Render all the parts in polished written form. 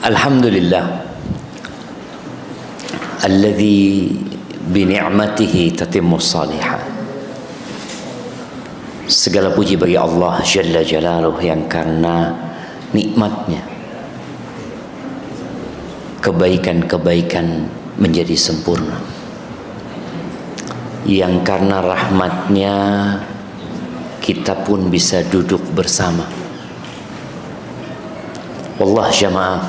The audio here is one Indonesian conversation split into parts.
Alhamdulillah alladzi bi ni'matihi tatimmus shalihat. Segala puji bagi Allah Jalla Jalaluh yang karena nikmatnya kebaikan-kebaikan menjadi sempurna, yang karena rahmatnya kita pun bisa duduk bersama. Wallah jamaah,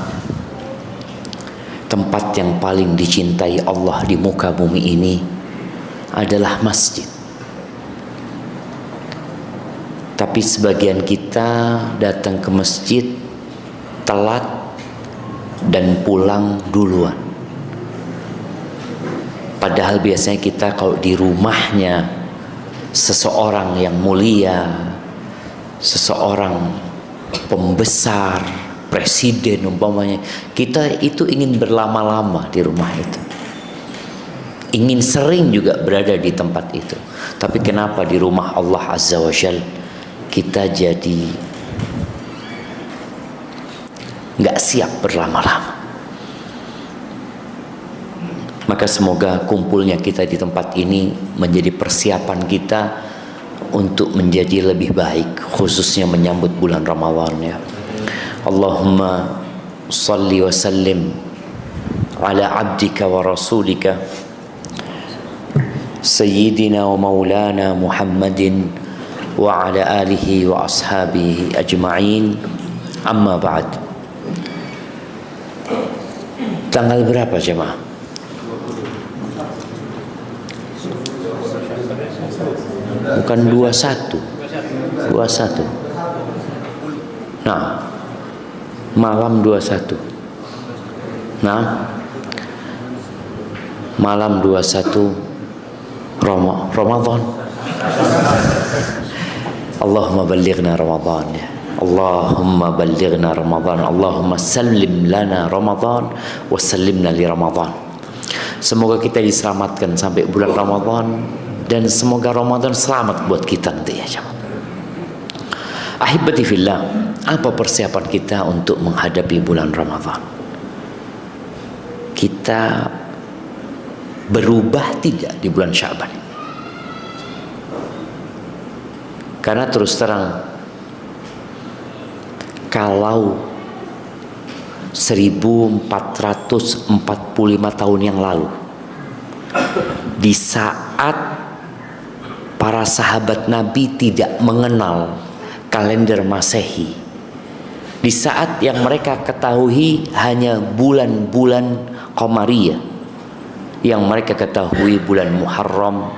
tempat yang paling dicintai Allah di muka bumi ini adalah masjid. Tapi sebagian kita datang ke masjid telat dan pulang duluan. Padahal biasanya kita kalau di rumahnya seseorang yang mulia, seseorang pembesar, presiden umpamanya, kita itu ingin berlama-lama di rumah itu, ingin sering juga berada di tempat itu. Tapi kenapa di rumah Allah Azza wa Jal kita jadi nggak siap berlama-lama? Maka semoga kumpulnya kita di tempat ini menjadi persiapan kita untuk menjadi lebih baik, khususnya menyambut bulan Ramadan ya. Allahumma salli wa sallim ala abdika wa rasulika sayyidina wa maulana Muhammadin wa ala alihi wa ashabihi ajma'in. Amma ba'd. Tanggal berapa jemaah? Bukan 21. Nah, malam 21. Nah, malam 21 Ramadan. Allahumma ballighna Ramadan ya. Allahumma ballighna Ramadan. Allahumma sallim lana Ramadan wa sallimna li Ramadan. Semoga kita diselamatkan sampai bulan Ramadan, dan semoga Ramadan selamat buat kita nanti ya jemaah. Ahibati fillah, apa persiapan kita untuk menghadapi bulan Ramadan? Kita berubah tidak di bulan Sya'ban? Karena terus terang, kalau 1445 tahun yang lalu, di saat para sahabat Nabi tidak mengenal kalender Masehi, di saat yang mereka ketahui hanya bulan-bulan Qamariyah, yang mereka ketahui bulan Muharram,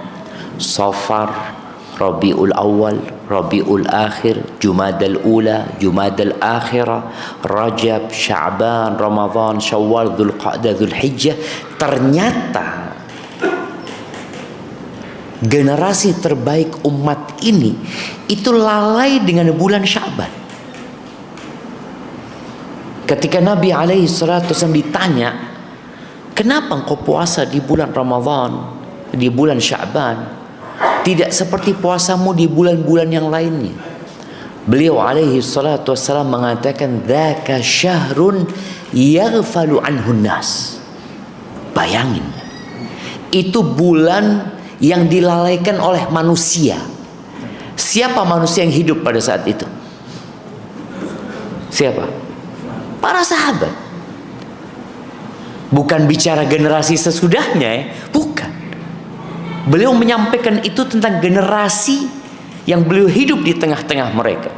Safar, Rabiul Awal, Rabiul Akhir, Jumadal Ula, Jumadal Akhirah, Rajab, Sya'ban, Ramadan, Syawal, Dzulqa'dah, Dzulhijjah. Ternyata generasi terbaik umat ini itu lalai dengan bulan Sya'ban. Ketika Nabi alaihi salatu wasallam ditanya, kenapa engkau puasa di bulan Ramadan, di bulan Sya'ban, tidak seperti puasamu di bulan-bulan yang lainnya? Beliau alaihi salatu wasallam mengatakan, dzaka syahrun yaghfalu anhun nas. Bayangin, itu bulan yang dilalaikan oleh manusia. Siapa manusia yang hidup pada saat itu? Siapa? Para sahabat. Bukan bicara generasi sesudahnya ya, bukan. Beliau menyampaikan itu tentang generasi yang beliau hidup di tengah-tengah mereka.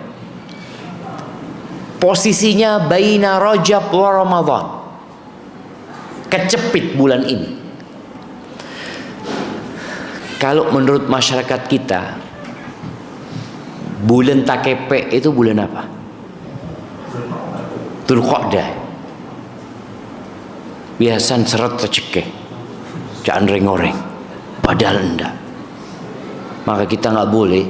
Posisinya baina Rajab wa Ramadan, kecepit bulan ini. Kalau menurut masyarakat kita, bulan takepe itu bulan apa? Dzulqa'dah. Biasan seret tercekeh, jangan reng-oreng. Padahal enggak. Maka kita nggak boleh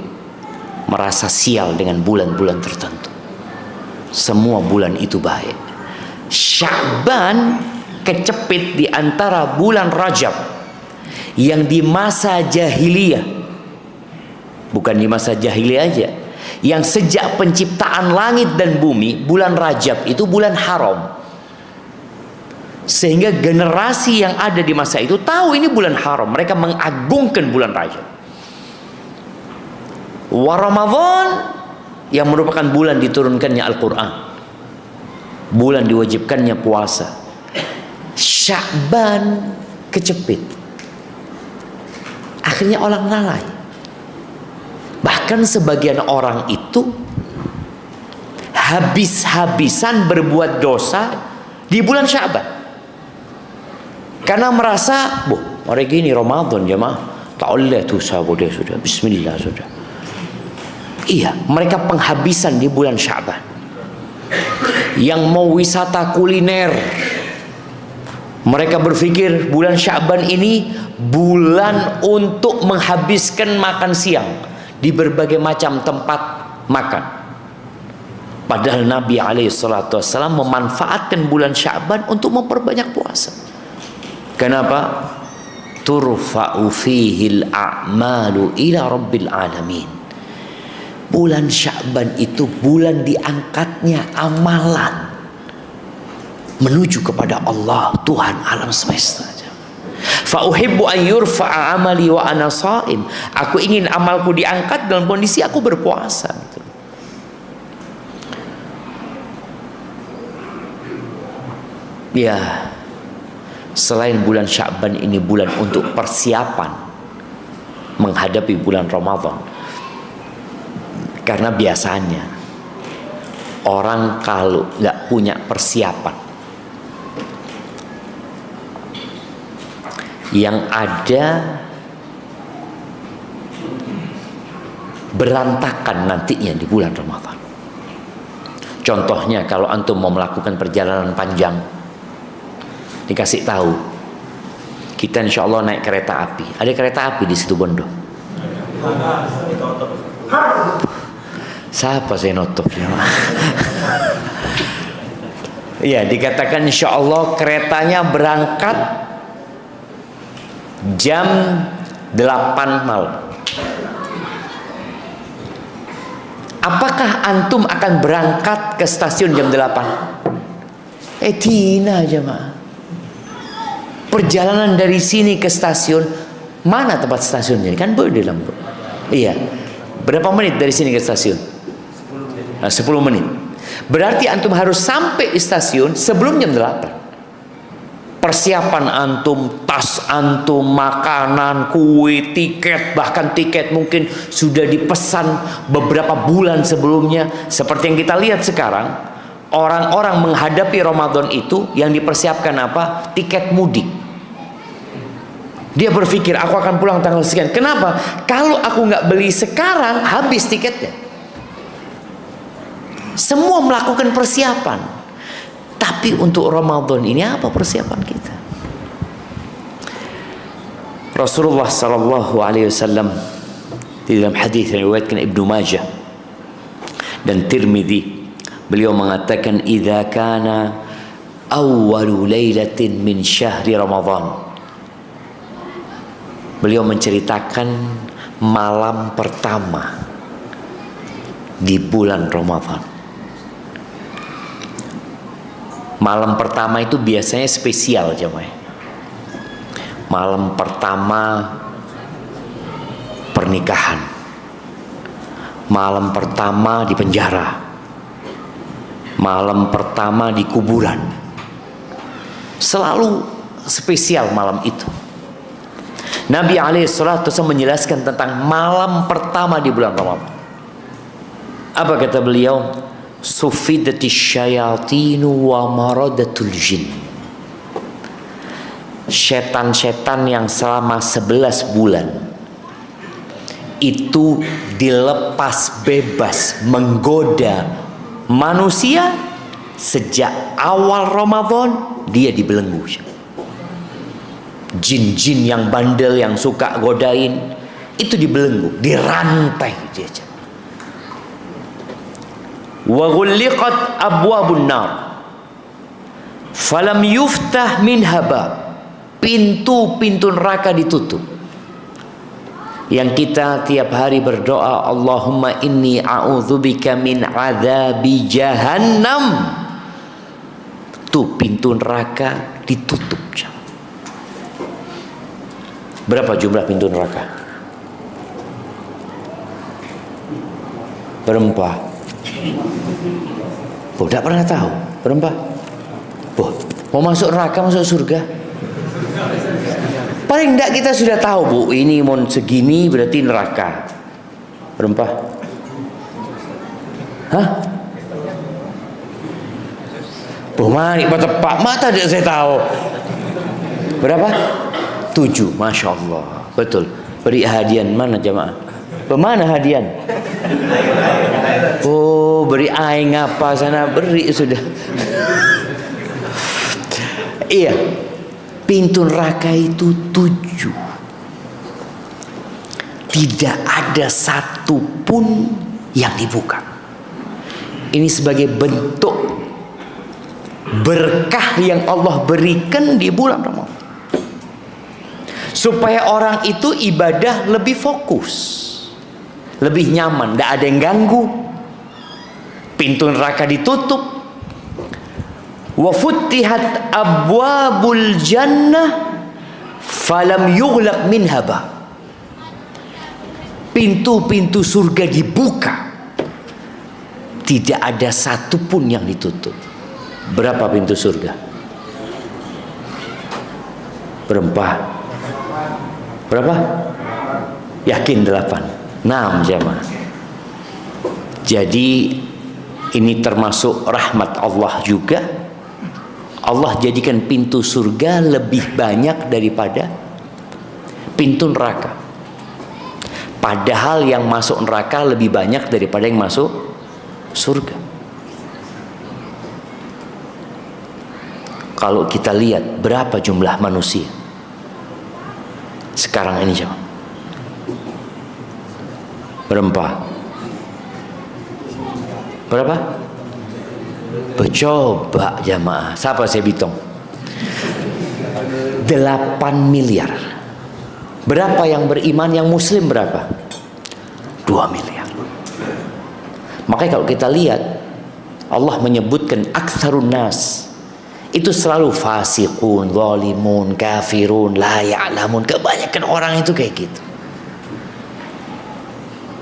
merasa sial dengan bulan-bulan tertentu. Semua bulan itu baik. Sya'ban kecepit di antara bulan Rajab yang di masa jahiliyah, bukan di masa jahiliyah aja, yang sejak penciptaan langit dan bumi, bulan Rajab itu bulan haram. Sehingga generasi yang ada di masa itu tahu ini bulan haram. Mereka mengagungkan bulan Rajab. Wa Ramadan, yang merupakan bulan diturunkannya Al-Quran, bulan diwajibkannya puasa. Sya'ban kecepit. Akhirnya orang lalai. Bahkan sebagian orang itu habis-habisan berbuat dosa di bulan Sya'ban. Karena merasa, hari gini Ramadan jemaah, tak boleh tu sudah, bismillah sudah. Iya, mereka penghabisan di bulan Sya'ban. Yang mau wisata kuliner, mereka berpikir bulan Sya'ban ini bulan untuk menghabiskan makan siang di berbagai macam tempat makan. Padahal Nabi SAW memanfaatkan bulan Sya'ban untuk memperbanyak puasa. Kenapa? Turfa'u fihil a'malu ila rabbil alamin. Bulan Sya'ban itu bulan diangkatnya amalan menuju kepada Allah, Tuhan alam semesta. Fa uhibbu an yurfa'a amali wa ana sha'im. Aku ingin amalku diangkat dalam kondisi aku berpuasa. Ya, selain bulan Sya'ban ini bulan untuk persiapan menghadapi bulan Ramadan. Karena biasanya orang kalau nggak punya persiapan, yang ada berantakan nantinya di bulan Ramadan. Contohnya kalau antum mau melakukan perjalanan panjang, dikasih tahu kita insya Allah naik kereta api. Ada kereta api di situ Bondo. Siapa saya notok ya? Iya, dikatakan insya Allah keretanya berangkat jam 8 malam. Apakah antum akan berangkat ke stasiun jam 8? Tina jemaah. Perjalanan dari sini ke stasiun, mana tempat stasiunnya? Kan di Lombok. Iya. Berapa menit dari sini ke stasiun? 10 menit. Berarti antum harus sampai di stasiun sebelum jam 8. Persiapan antum, tas antum, makanan, kue, tiket, bahkan tiket mungkin sudah dipesan beberapa bulan sebelumnya. Seperti yang kita lihat sekarang, orang-orang menghadapi Ramadan itu yang dipersiapkan apa? Tiket mudik. Dia berpikir aku akan pulang tanggal sekian. Kenapa? Kalau aku nggak beli sekarang, habis tiketnya. Semua melakukan persiapan. Tapi untuk Ramadan ini apa persiapan kita? Rasulullah sallallahu alaihi wasallam di dalam hadis yang diriwayatkan Ibnu Majah dan Tirmidzi, beliau mengatakan idza kana awwalu lailatin min syahri Ramadan. Beliau menceritakan malam pertama di bulan Ramadan. Malam pertama itu biasanya spesial jemaah. Malam pertama pernikahan. Malam pertama di penjara. Malam pertama di kuburan. Selalu spesial malam itu. Nabi SAW menjelaskan tentang malam pertama di bulan Ramadan. Apa kata beliau? Sufidatis syayatinu wa maradatul jin. Setan-setan yang selama 11 bulan itu dilepas bebas menggoda manusia. Sejak awal Ramadan dia dibelenggu. Jin-jin yang bandel yang suka godain itu dibelenggu, dirantai dia. Wa ghulliqat abwabun nar falam yuftah minha bab. Pintu-pintu neraka ditutup. Yang kita tiap hari berdoa, Allahumma inni a'udzubika min adzabi jahannam. Tuh pintu neraka ditutup. Berapa jumlah pintu neraka? Berapa? Oh, tidak pernah tahu. Berapa? Oh, mau masuk neraka, masuk surga? Paling tidak kita sudah tahu, Bu, ini mau segini berarti neraka. Berapa? Hah? Oh, mari tepat mata tidak saya tahu. Berapa? 7. Masya Allah. Betul. Beri hadiah mana jamaah? Bagaimana hadiah? Oh, beri aing apa sana? Beri sudah. Iya. Pintu neraka itu 7. Tidak ada satu pun yang dibuka. Ini sebagai bentuk berkah yang Allah berikan di bulan Ramadan, supaya orang itu ibadah lebih fokus, lebih nyaman, tidak ada yang ganggu. Pintu neraka ditutup. Wa futtihat abwabul jannah falam yughlaq minha ba. Pintu-pintu surga dibuka, tidak ada satu pun yang ditutup. Berapa pintu surga? Berapa? Berapa? Yakin 8? 6 jemaah. Jadi ini termasuk rahmat Allah juga. Allah jadikan pintu surga lebih banyak daripada pintu neraka. Padahal yang masuk neraka lebih banyak daripada yang masuk surga. Kalau kita lihat berapa jumlah manusia sekarang ini, jemaah? Berapa? Berapa? Coba jamaah, siapa saya hitung? 8 miliar. Berapa yang beriman, yang muslim berapa? 2 miliar. Makanya kalau kita lihat, Allah menyebutkan aktsarun nas, itu selalu fasiqun, zalimun, kafirun, la ya'lamun. Kebanyakan orang itu kayak gitu.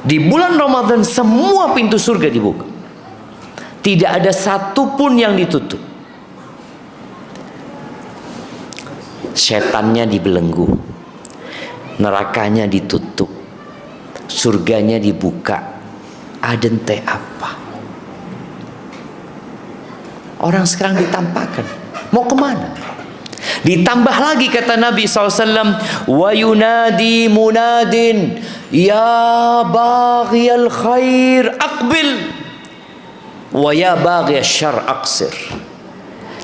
Di bulan Ramadan semua pintu surga dibuka. Tidak ada satu pun yang ditutup. Setannya dibelenggu, nerakanya ditutup, surganya dibuka. Adente apa? Orang sekarang ditampakkan. Mau kemana? Ditambah lagi kata Nabi SAW, wa yunadi munadin ya baghiyal khair aqbil wa ya baghiyal syarr aqsir.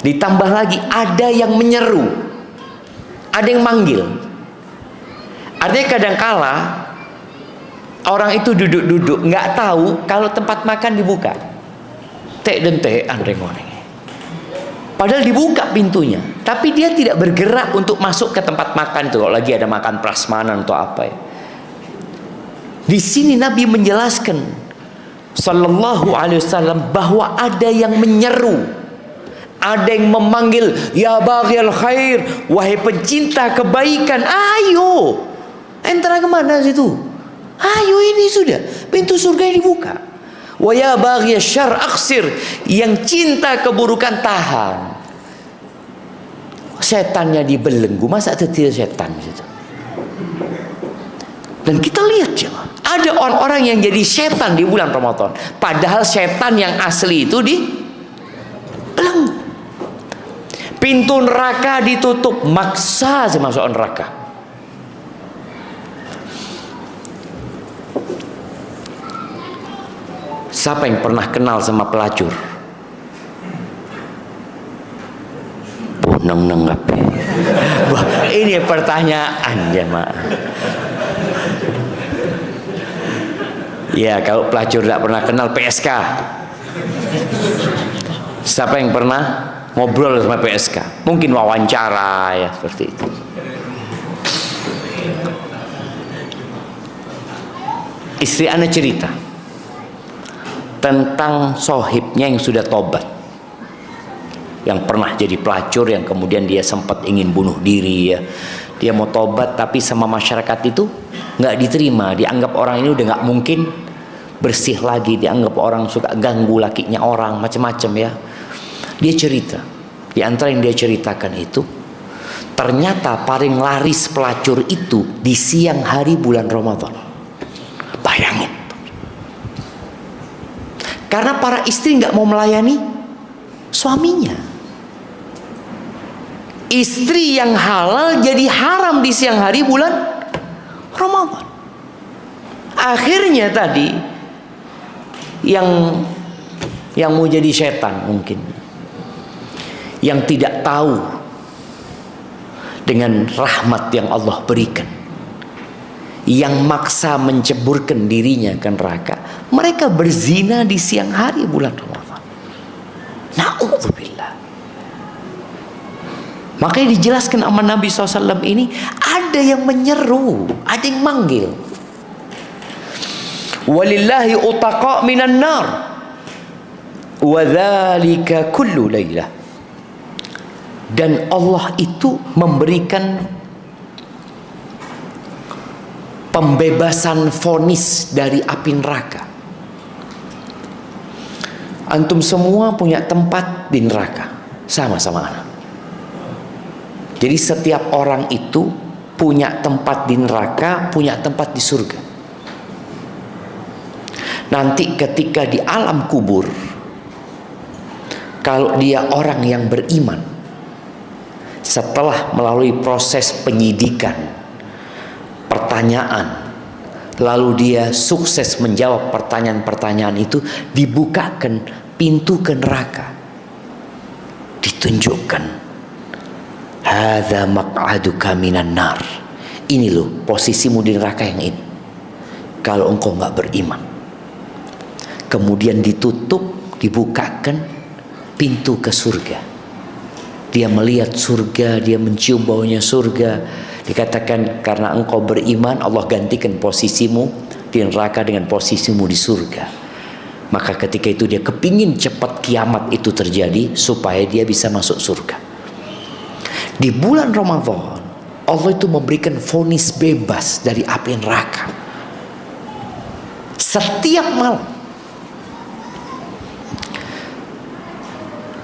Ditambah lagi ada yang menyeru, ada yang manggil. Artinya kadangkala orang itu duduk-duduk nggak tahu kalau tempat makan dibuka. Tek dan teh andreng-andreng. Padahal dibuka pintunya, tapi dia tidak bergerak untuk masuk ke tempat makan itu. Kalau lagi ada makan prasmanan atau apa ya. Di sini Nabi menjelaskan Sallallahu Alaihi Wasallam bahwa ada yang menyeru, ada yang memanggil, ya baghil khair, wahai pencinta kebaikan, ayo. Entah kemana situ? Ayo, ini sudah pintu surga yang dibuka. Wa ya baghiyal syarr aqsir, yang cinta keburukan tahan. Setannya dibelenggu, masa tidak setan gitu. Dan kita lihat jemaah, ada orang-orang yang jadi setan di bulan Ramadan, padahal setan yang asli itu dibelenggu. Pintu neraka ditutup, maksa masuk neraka. Siapa yang pernah kenal sama pelacur? Neng-neng apa? Ini pertanyaan jemaah. Ya, kalau pelacur tidak pernah kenal PSK. Siapa yang pernah ngobrol sama PSK? Mungkin wawancara ya, seperti itu. Istri Anda cerita tentang sohibnya yang sudah tobat. yang pernah jadi pelacur, yang kemudian dia sempat ingin bunuh diri ya. Dia mau tobat tapi sama masyarakat itu nggak diterima, dianggap orang ini udah nggak mungkin bersih lagi, dianggap orang suka ganggu lakinya orang, macam-macam ya. Dia cerita, di antara yang dia ceritakan itu, ternyata paling laris pelacur itu di siang hari bulan Ramadan. Bayangin, karena para istri nggak mau melayani suaminya. Istri yang halal jadi haram di siang hari bulan Ramadan. Akhirnya tadi yang mau jadi setan mungkin, yang tidak tahu dengan rahmat yang Allah berikan, yang maksa menceburkan dirinya ke neraka, mereka berzina di siang hari bulan Ramadan. Na'udzubillah. Makanya dijelaskan sama Nabi SAW ini, ada yang menyeru, ada yang manggil. Walillahi utaqa minan nar wa dzalika kullu lailah. Dan Allah itu memberikan pembebasan vonis dari api neraka. Antum semua punya tempat di neraka, sama-sama anak. Jadi setiap orang itu punya tempat di neraka, punya tempat di surga. Nanti ketika di alam kubur, kalau dia orang yang beriman, setelah melalui proses penyidikan, pertanyaan, lalu dia sukses menjawab pertanyaan-pertanyaan itu, dibukakan pintu ke neraka, ditunjukkan, hadza maq'aduka minan nar. Ini loh posisimu di neraka yang ini, kalau engkau nggak beriman. Kemudian ditutup, dibukakan pintu ke surga. Dia melihat surga, dia mencium baunya surga. Dikatakan karena engkau beriman, Allah gantikan posisimu di neraka dengan posisimu di surga. Maka ketika itu dia kepingin cepat kiamat itu terjadi supaya dia bisa masuk surga. Di bulan Ramadan, Allah itu memberikan vonis bebas dari api neraka setiap malam.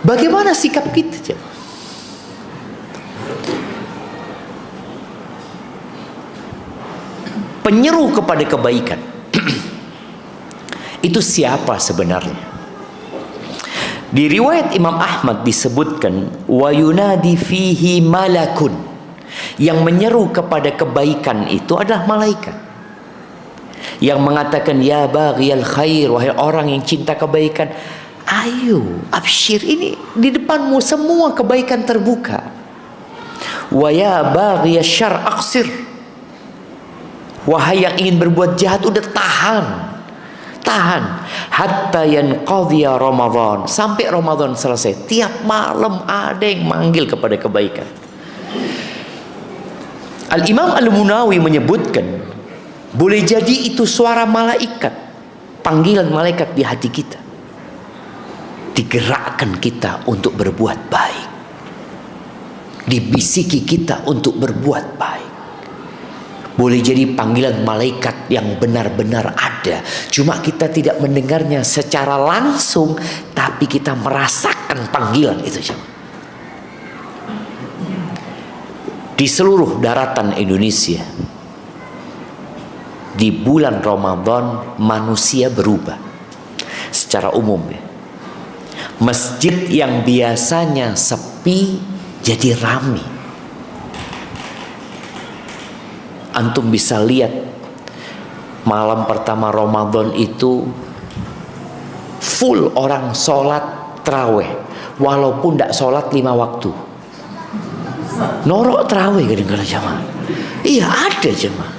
Bagaimana sikap kita? Penyeru kepada kebaikan itu siapa sebenarnya? Di riwayat Imam Ahmad disebutkan, wa yunadi fihi malakun. Yang menyeru kepada kebaikan itu adalah malaikat, yang mengatakan, ya baghiyal khair, wahai orang yang cinta kebaikan, ayo absyir, ini di depanmu semua kebaikan terbuka. Wa ya baghiyasy syarr aqsir, wahai yang ingin berbuat jahat, udah tahan hatta yanqadhiya Ramadan, sampai Ramadan selesai. Tiap malam ada yang manggil kepada kebaikan. Al-Imam Al-Munawi menyebutkan, boleh jadi itu suara malaikat, panggilan malaikat di hati kita, digerakkan kita untuk berbuat baik, dibisiki kita untuk berbuat baik. Boleh jadi panggilan malaikat yang benar-benar ada, cuma kita tidak mendengarnya secara langsung, tapi kita merasakan panggilan itu. Di seluruh daratan Indonesia, di bulan Ramadan manusia berubah secara umum ya. Masjid yang biasanya sepi jadi ramai. Antum bisa lihat malam pertama Ramadan itu full orang sholat tarawih, walaupun tidak sholat 5 waktu. Norok tarawih kadang-kadang jamaah. Iya, ada jamaah.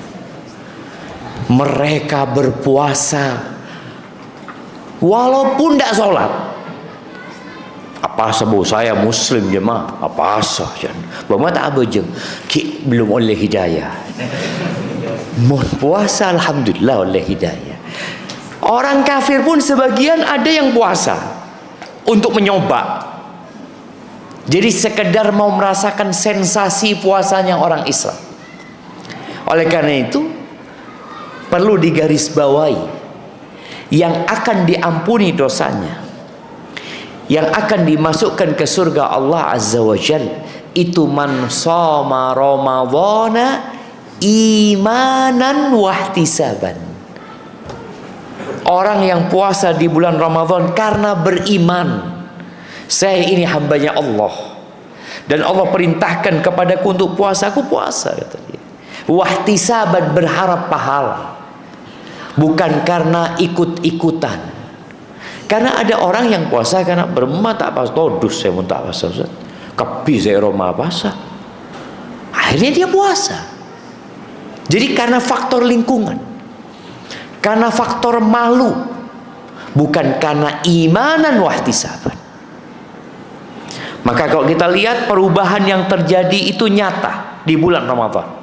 Mereka berpuasa walaupun tidak sholat. Apa sebab saya Muslim jemaah? Apa asah jan? Bagaimana tak abajeng? Ki belum oleh hidayah. Mohon puasa alhamdulillah oleh hidayah. Orang kafir pun sebagian ada yang puasa untuk menyoba. Jadi sekedar mau merasakan sensasi puasanya orang Islam. Oleh karena itu perlu digarisbawahi, yang akan diampuni dosanya, yang akan dimasukkan ke surga Allah Azza wa Jal, itu man shoma ramadhana imanan wahtisaban. Orang yang puasa di bulan Ramadan karena beriman, saya ini hambanya Allah dan Allah perintahkan kepadaku untuk puasa, aku puasa, kata dia. Wahtisaban, berharap pahala, bukan karena ikut-ikutan. Karena ada orang yang puasa karena beremah tak pas, todus saya mau tak puasa, Ustaz. Kepi saya Roma puasa. Akhirnya dia puasa. Jadi karena faktor lingkungan, karena faktor malu, bukan karena imanan wahtisaban. Maka kalau kita lihat perubahan yang terjadi itu nyata di bulan Ramadan.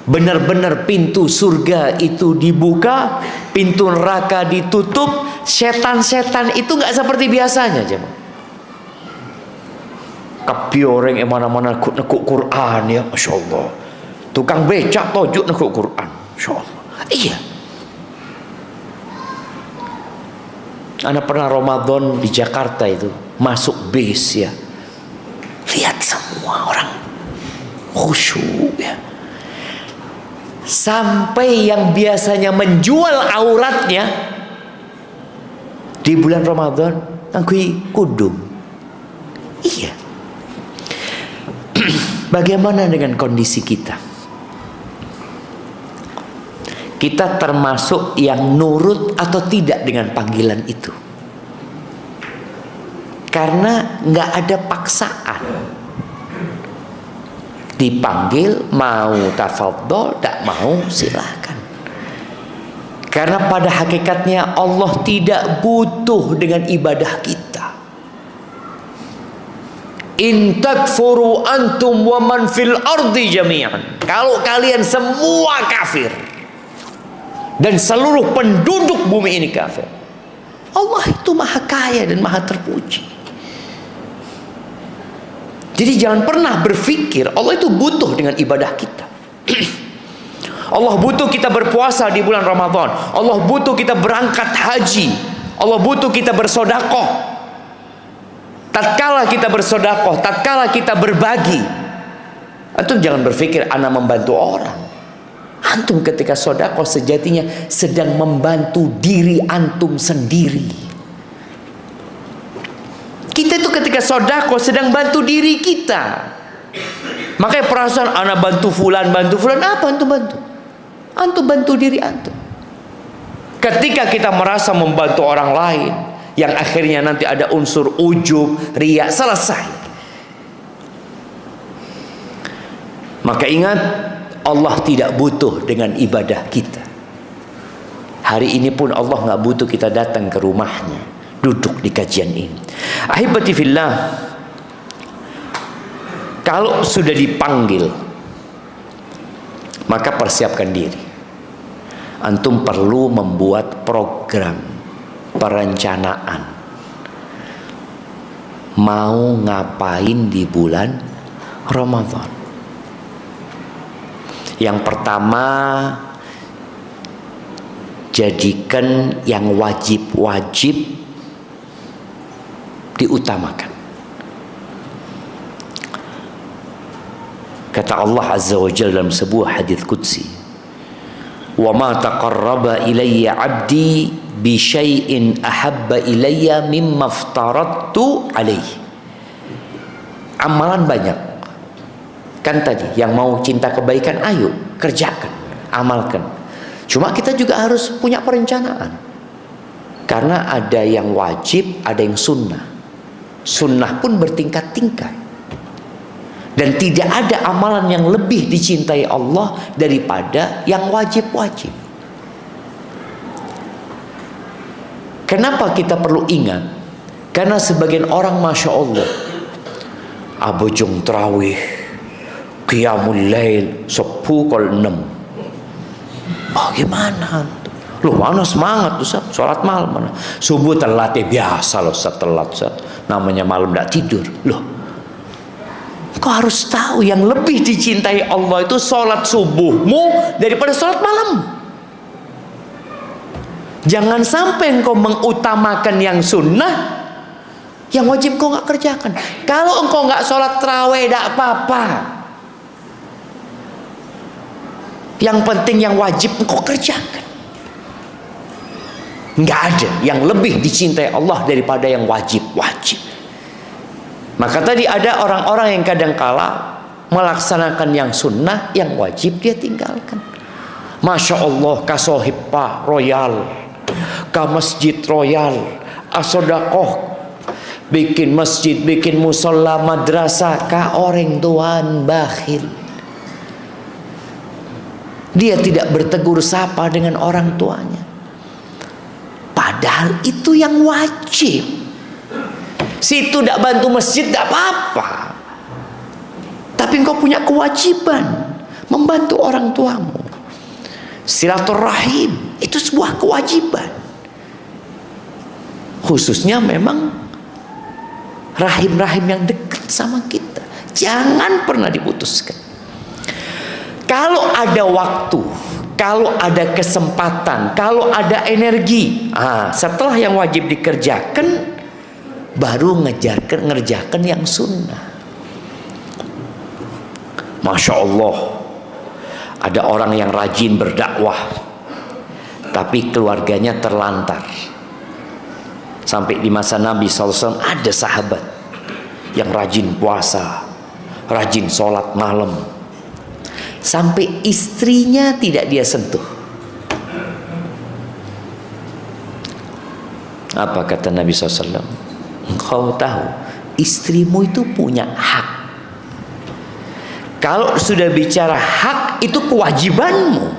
Benar-benar pintu surga itu dibuka, pintu neraka ditutup. Setan-setan itu nggak seperti biasanya, jemaah. Kapi orang yang mana-mana nekuk Quran, ya, Masya Allah. Tukang becak tojuk nekuk Quran, Masya Allah. Iya. Ana pernah Ramadan di Jakarta itu, masuk bis, ya. Lihat semua orang khusyuk, ya. Sampai yang biasanya menjual auratnya di bulan Ramadan ngakui kudung. Iya. Bagaimana dengan kondisi kita? Kita termasuk yang nurut atau tidak dengan panggilan itu? Karena nggak ada paksaan. Dipanggil, mau tafadhol, tak mau silahkan. Karena pada hakikatnya Allah tidak butuh dengan ibadah kita. In takfuru antum wa man fil ardi jami'an. Kalau kalian semua kafir dan seluruh penduduk bumi ini kafir, Allah itu maha kaya dan maha terpuji. Jadi jangan pernah berpikir Allah itu butuh dengan ibadah kita. Allah butuh kita berpuasa di bulan Ramadan. Allah butuh kita berangkat haji. Allah butuh kita bersedekah. Tatkala kita bersedekah, tatkala kita berbagi, antum jangan berpikir ana membantu orang. Antum ketika sedekah sejatinya sedang membantu diri antum sendiri. Kita itu ketika sedekah sedang bantu diri kita. Makanya perasaan ana bantu fulan, apa antum bantu? Antum bantu diri antum. Ketika kita merasa membantu orang lain, yang akhirnya nanti ada unsur ujub, riya, selesai. Maka ingat, Allah tidak butuh dengan ibadah kita. Hari ini pun Allah nggak butuh kita datang ke rumahnya, duduk di kajian ini. Ahibati fillah, kalau sudah dipanggil, maka persiapkan diri. Antum perlu membuat program, perencanaan. Mau ngapain di bulan Ramadan? Yang pertama, jadikan yang wajib-wajib diutamakan. Kata Allah Azza wa Jalla dalam sebuah hadits qudsi, "Wa ma taqarraba ilayya 'abdi bi syai'in ahabba ilayya mimma aftaradtu alaihi." Amalan banyak. Kan tadi yang mau cinta kebaikan, ayo kerjakan, amalkan. Cuma kita juga harus punya perencanaan. Karena ada yang wajib, ada yang sunnah. Sunnah pun bertingkat-tingkat. Dan tidak ada amalan yang lebih dicintai Allah daripada yang wajib-wajib. Kenapa kita perlu ingat? Karena sebagian orang, Masya Allah, abojong terawih, qiyamul lail 10 kali 6. Bagaimana? Loh, mana semangat Ustaz? Sholat malam mana? Subuh telat, biasa loh Ustaz, telat Ustaz. Namanya malam tidak tidur. Loh, Kau harus tahu yang lebih dicintai Allah itu sholat subuhmu daripada sholat malam. Jangan sampai engkau mengutamakan yang sunnah, yang wajib kau nggak kerjakan. Kalau engkau nggak sholat tarawih, tidak apa-apa. Yang penting yang wajib engkau kerjakan. Nggak ada yang lebih dicintai Allah daripada yang wajib-wajib. Maka tadi ada orang-orang yang kadangkala melaksanakan yang sunnah, yang wajib dia tinggalkan. Masya Allah, kasohibah royal, ke masjid royal, asodakoh, bikin masjid, bikin musola, madrasah, ka orang tuan bakhil. Dia tidak bertegur sapa dengan orang tuanya. Padahal itu yang wajib. Situ tidak bantu masjid tidak apa-apa. Tapi engkau punya kewajiban membantu orang tuamu. Silaturahim itu sebuah kewajiban. Khususnya memang rahim-rahim yang dekat sama kita. Jangan pernah diputuskan. Kalau ada waktu, kalau ada kesempatan, kalau ada energi, setelah yang wajib dikerjakan, baru ngerjakan yang sunnah. Masya Allah, ada orang yang rajin berdakwah, tapi keluarganya terlantar. Sampai di masa Nabi SAW ada sahabat yang rajin puasa, rajin sholat malam, sampai istrinya tidak dia sentuh. Apa kata Nabi SAW? Engkau tahu istrimu itu punya hak. Kalau sudah bicara hak, itu kewajibanmu.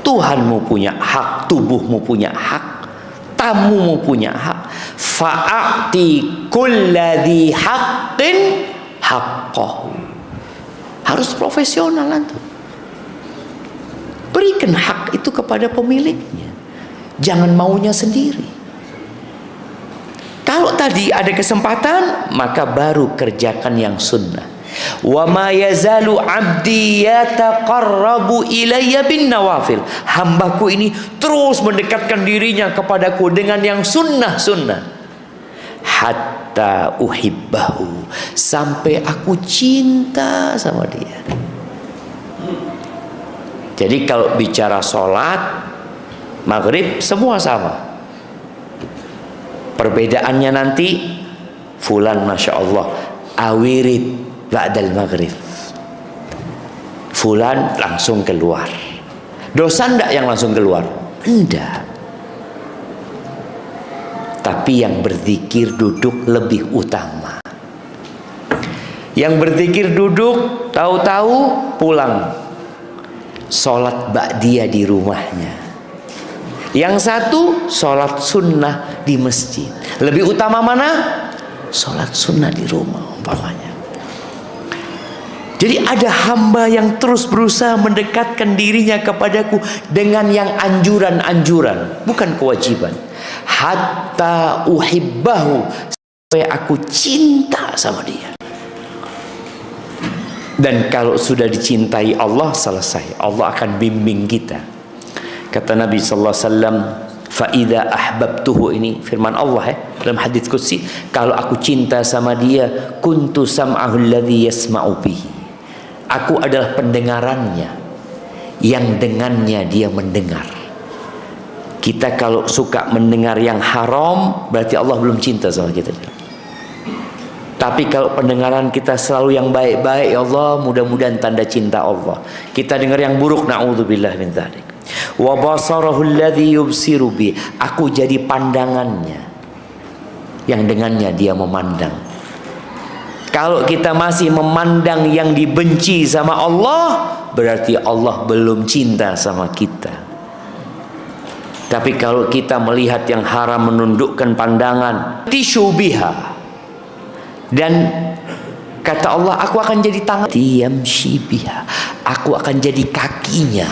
Tuhanmu punya hak, tubuhmu punya hak, tamumu punya hak. Fa'ati kulladhi haqqin haqqahu. Harus profesional antum. Berikan hak itu kepada pemiliknya. Jangan maunya sendiri. Kalau tadi ada kesempatan, maka baru kerjakan yang sunnah. Wa ma yazalu 'abdi yataqarrabu ilayya bin nawafil. Hambaku ini terus mendekatkan dirinya kepadaku dengan yang sunnah-sunnah. Hatta uhibbahu, sampai aku cinta sama dia. Jadi kalau bicara sholat maghrib semua sama. Perbedaannya nanti, fulan masya Allah awirid ba'dal maghrib, fulan langsung keluar. Dosa ndak yang langsung keluar? Enggak. Tapi yang berzikir duduk lebih utama. Yang berzikir duduk, tahu-tahu pulang sholat ba'diyah di rumahnya. Yang satu sholat sunnah di masjid. Lebih utama mana? Sholat sunnah di rumah umpamanya. Jadi ada hamba yang terus berusaha mendekatkan dirinya kepadaku dengan yang anjuran-anjuran, bukan kewajiban. Hatta uhibbahu, sampai aku cinta sama dia. Dan kalau sudah dicintai Allah, selesai. Allah akan bimbing kita. Kata Nabi sallallahu alaihi wasallam, fa idza ahbabtuhu, ini firman Allah dalam hadis qudsi, kalau aku cinta sama dia, kuntu sam'ahu alladhi yasma'u bihi. Aku adalah pendengarannya yang dengannya dia mendengar. Kita kalau suka mendengar yang haram, berarti Allah belum cinta sama kita. Tapi kalau pendengaran kita selalu yang baik-baik, ya Allah, mudah-mudahan tanda cinta Allah. Kita dengar yang buruk, na'udzubillah min dzalik. Wa basarahu alladhi yubsiru bi, aku jadi pandangannya yang dengannya dia memandang. Kalau kita masih memandang yang dibenci sama Allah, berarti Allah belum cinta sama kita. Tapi kalau kita melihat yang haram, menundukkan pandangan, tisyubiha, dan kata Allah, aku akan jadi tangan, tiyamshi biha, aku akan jadi kakinya.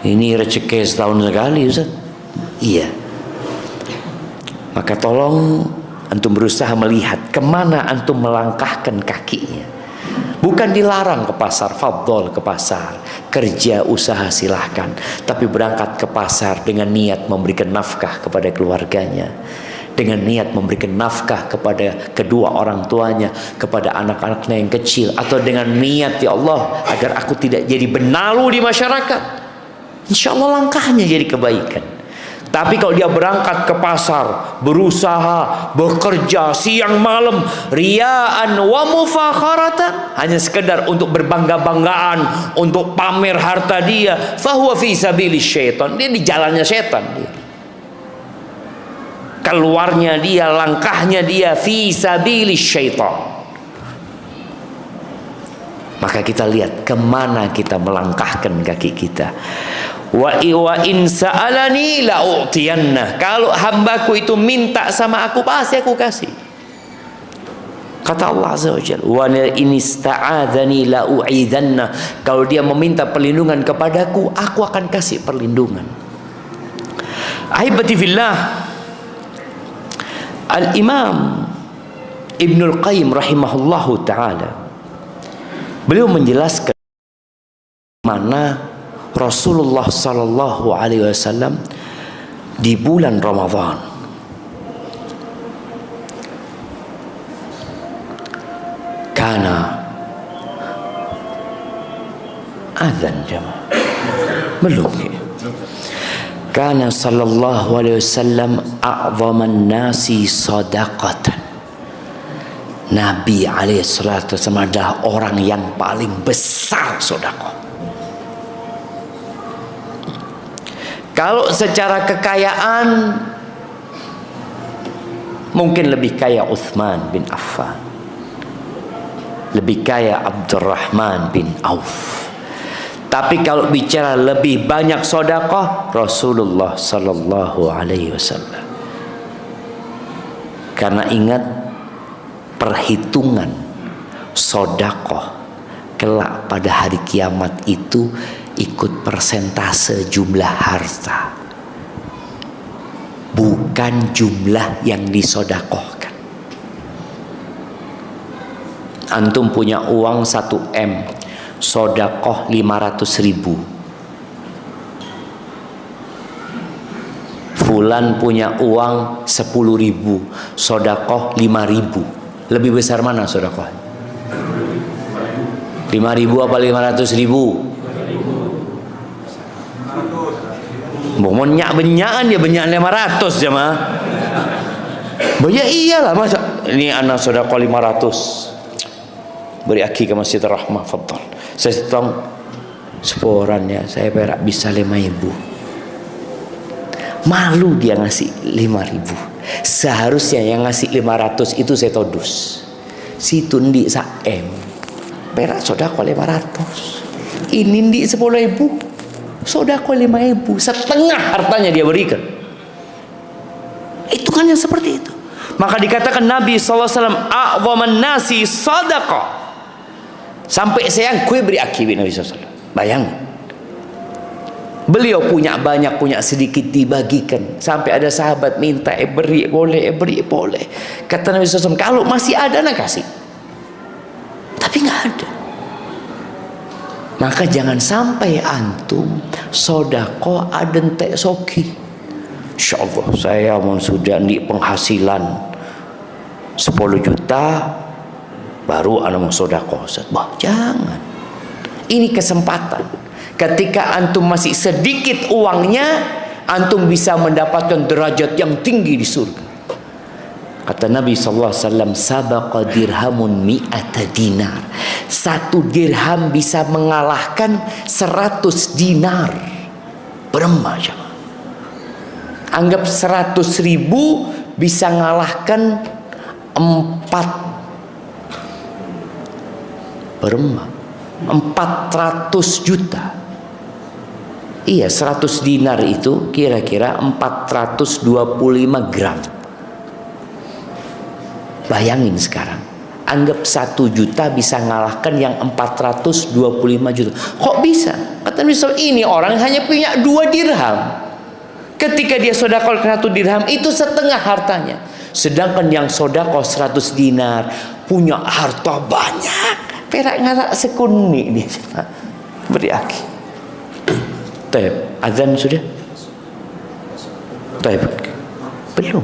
Ini rezeki setahun sekali, Ustaz. Iya. Maka tolong Antum berusaha melihat kemana antum melangkahkan kakinya. Bukan dilarang ke pasar, fadhol ke pasar, kerja usaha silahkan, tapi berangkat ke pasar dengan niat memberikan nafkah kepada keluarganya, dengan niat memberikan nafkah kepada kedua orang tuanya, kepada anak-anaknya yang kecil, atau dengan niat, ya Allah, agar aku tidak jadi benalu di masyarakat. Insya Allah langkahnya jadi kebaikan. Tapi kalau dia berangkat ke pasar, berusaha, bekerja siang malam, riyaan wa mufakharatan, hanya sekedar untuk berbangga-banggaan, untuk pamer harta dia, fahuwa fi sabilis syaitan, dia di jalannya setan dia. Keluarnya dia, langkahnya dia fi sabilis syaitan. Maka kita lihat kemana kita melangkahkan kaki kita. Wa in sa'alani la'utiyanna. Kalau hambaku itu minta sama aku, pasti aku kasih. Kata Allah Azza wa Jalla, wa in ista'adzani la'u'idzanna. Kalau dia meminta perlindungan kepadaku, aku akan kasih perlindungan. Ahibati fillah, Al-Imam Ibnul Qayyim rahimahullahu ta'ala, beliau menjelaskan mana Rasulullah sallallahu alaihi wasallam di bulan Ramadan kana adzan jamaah belum ya. Kana sallallahu alaihi wasallam a'zaman nasi sadaqatan. Nabi alaihi salatu wasallam adalah orang yang paling besar sedekah. Kalau secara kekayaan mungkin lebih kaya Utsman bin Affan, lebih kaya Abdurrahman bin Auf. Tapi kalau bicara lebih banyak sedekah, Rasulullah sallallahu alaihi wasallam. Karena ingat, perhitungan sedekah kelak pada hari kiamat itu ikut persentase jumlah harta, bukan jumlah yang disodakohkan. Antum punya uang 1 M, sodakoh 500.000. Fulan punya uang 10.000, sodakoh 5.000. Lebih besar mana sodakoh? 5.000 apa 500.000? Benyak-benyakan dia, benyak 500 jemaah. Banyak iyalah, masa ini anak sedekah 500 beri aki ke Masjid Rahmah, fadhal. Saya setong seporan ya, saya perak bisa 5.000. Malu dia ngasih 5.000. Seharusnya yang ngasih 500 itu saya todus. Si tundi sa M perak sedekah 500. Ini di 10.000. Sedekah 5.000, setengah hartanya dia berikan. Itu kan yang seperti itu. Maka dikatakan Nabi SAW a'zaman nasi sadaqah. Sampai saya kue beri akibat Nabi SAW. Bayangkan, beliau punya banyak, punya sedikit dibagikan. Sampai ada sahabat minta, beri boleh, beri boleh. Kata Nabi SAW, kalau masih ada nak kasih. Tapi nggak ada. Maka jangan sampai antum sodako adentek soki. Insya Allah saya mau sudah di penghasilan 10 juta baru anak mau sodako. Bah, jangan. Ini kesempatan. Ketika antum masih sedikit uangnya, antum bisa mendapatkan derajat yang tinggi di surga. Kata Nabi SAW, sabaqa dirhamun mi'ata dinar. 1 dirham bisa mengalahkan 100 dinar. Berapa? Anggap 100.000 bisa mengalahkan 400 juta. Iya, 100 dinar itu kira-kira 425 gram. Bayangin sekarang, anggap 1 juta bisa ngalahkan yang 425 juta. Kok bisa? Kata misal ini orang hanya punya 2 dirham. Ketika dia sedekah 1 dirham itu setengah hartanya. Sedangkan yang sodako 100 dinar punya harta banyak, perak ngarak sekuni dia. Beri aki. Taib, azan sudah? Taib. Belum.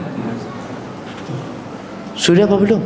Sudah apa belum?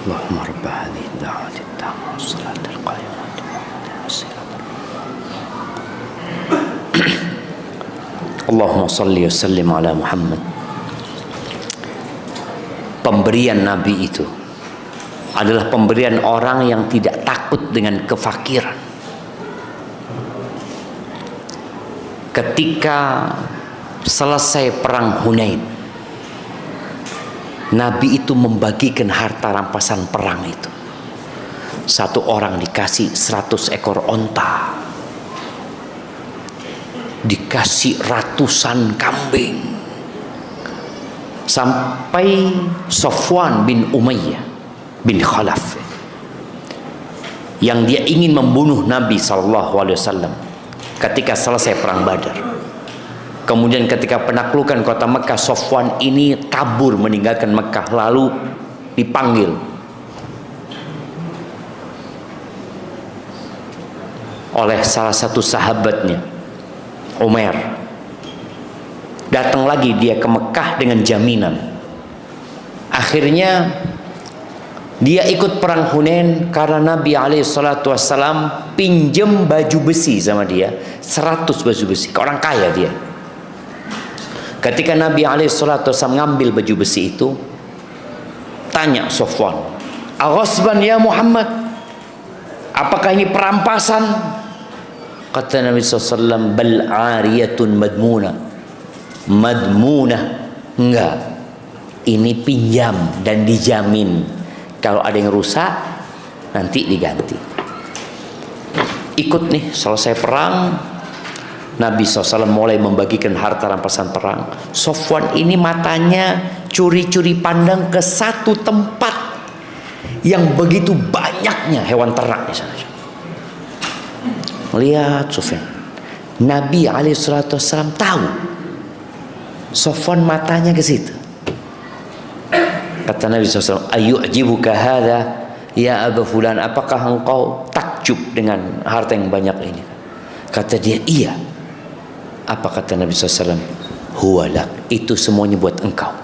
Allahumma rabb hadhihi ad-da'wati at-tammah was-salati al-qa'imah Allahumma salli wa sallim ala Muhammad. Pemberian Nabi itu adalah pemberian orang yang tidak takut dengan kefakiran. Ketika selesai perang Hunain, Nabi itu membagikan harta rampasan perang itu. Satu orang dikasih 100 ekor onta, dikasih ratusan kambing, sampai Safwan bin Umayyah bin Khalaf yang dia ingin membunuh Nabi SAW ketika selesai perang Badar. Kemudian ketika penaklukan kota Mekah, Safwan ini kabur meninggalkan Mekah, lalu dipanggil oleh salah satu sahabatnya, Umar. Datang lagi dia ke Mekah dengan jaminan. Akhirnya Dia ikut perang Hunain karena Nabi SAW pinjem baju besi sama dia, 100 baju besi. Orang kaya dia. Ketika Nabi SAW ngambil baju besi itu, tanya Sofwan, "Aghasban ya Muhammad? Apakah ini perampasan?" Kata Nabi SAW, "Bal ariyatun madmuna." Madmuna. Enggak. Ini pinjam dan dijamin. Kalau ada yang rusak, nanti diganti. Ikut nih, selesai perang, Nabi SAW mulai membagikan harta rampasan perang. Sofwan ini matanya curi-curi pandang ke satu tempat yang begitu banyaknya hewan ternak di sana. Lihat Sofwan, Nabi SAW tahu Sofwan matanya ke situ. Kata Nabi SAW, "Ayu'jibuka hadha ya Aba Fulan?" Apakah engkau takjub dengan harta yang banyak ini? Kata dia, "Iya." Apa kata Nabi SAW? "Huwalak." Itu semuanya buat engkau.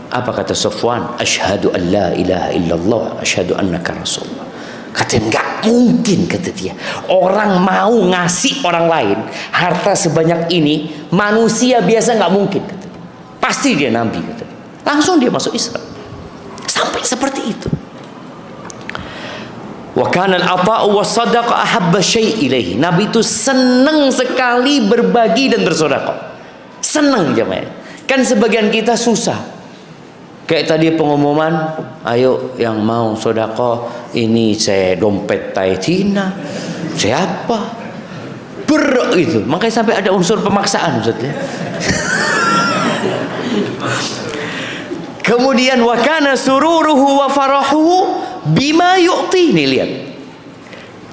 Apa kata Sofwan? "Asyhadu an la ilaha illallah, asyhadu annaka rasulullah." Kata, enggak mungkin, kata dia. Orang mau ngasih orang lain harta sebanyak ini, manusia biasa nggak mungkin. Kata dia. Pasti dia nabi, kata dia. Langsung dia masuk Islam. Sampai seperti itu. Wa kana al-ata'u was-sadaqah ahabba syai' ilaihi. Nabi itu senang sekali berbagi dan bersedekah. Senang jemaah. Kan sebagian kita susah. Kayak tadi pengumuman, ayo yang mau sedekah, ini saya dompet Taitina. Siapa? Berat itu. Makanya sampai ada unsur pemaksaan, Ustaz ya. Kemudian wa kana sururuhu wa farahuhu bima yu'ti. Nih lihat,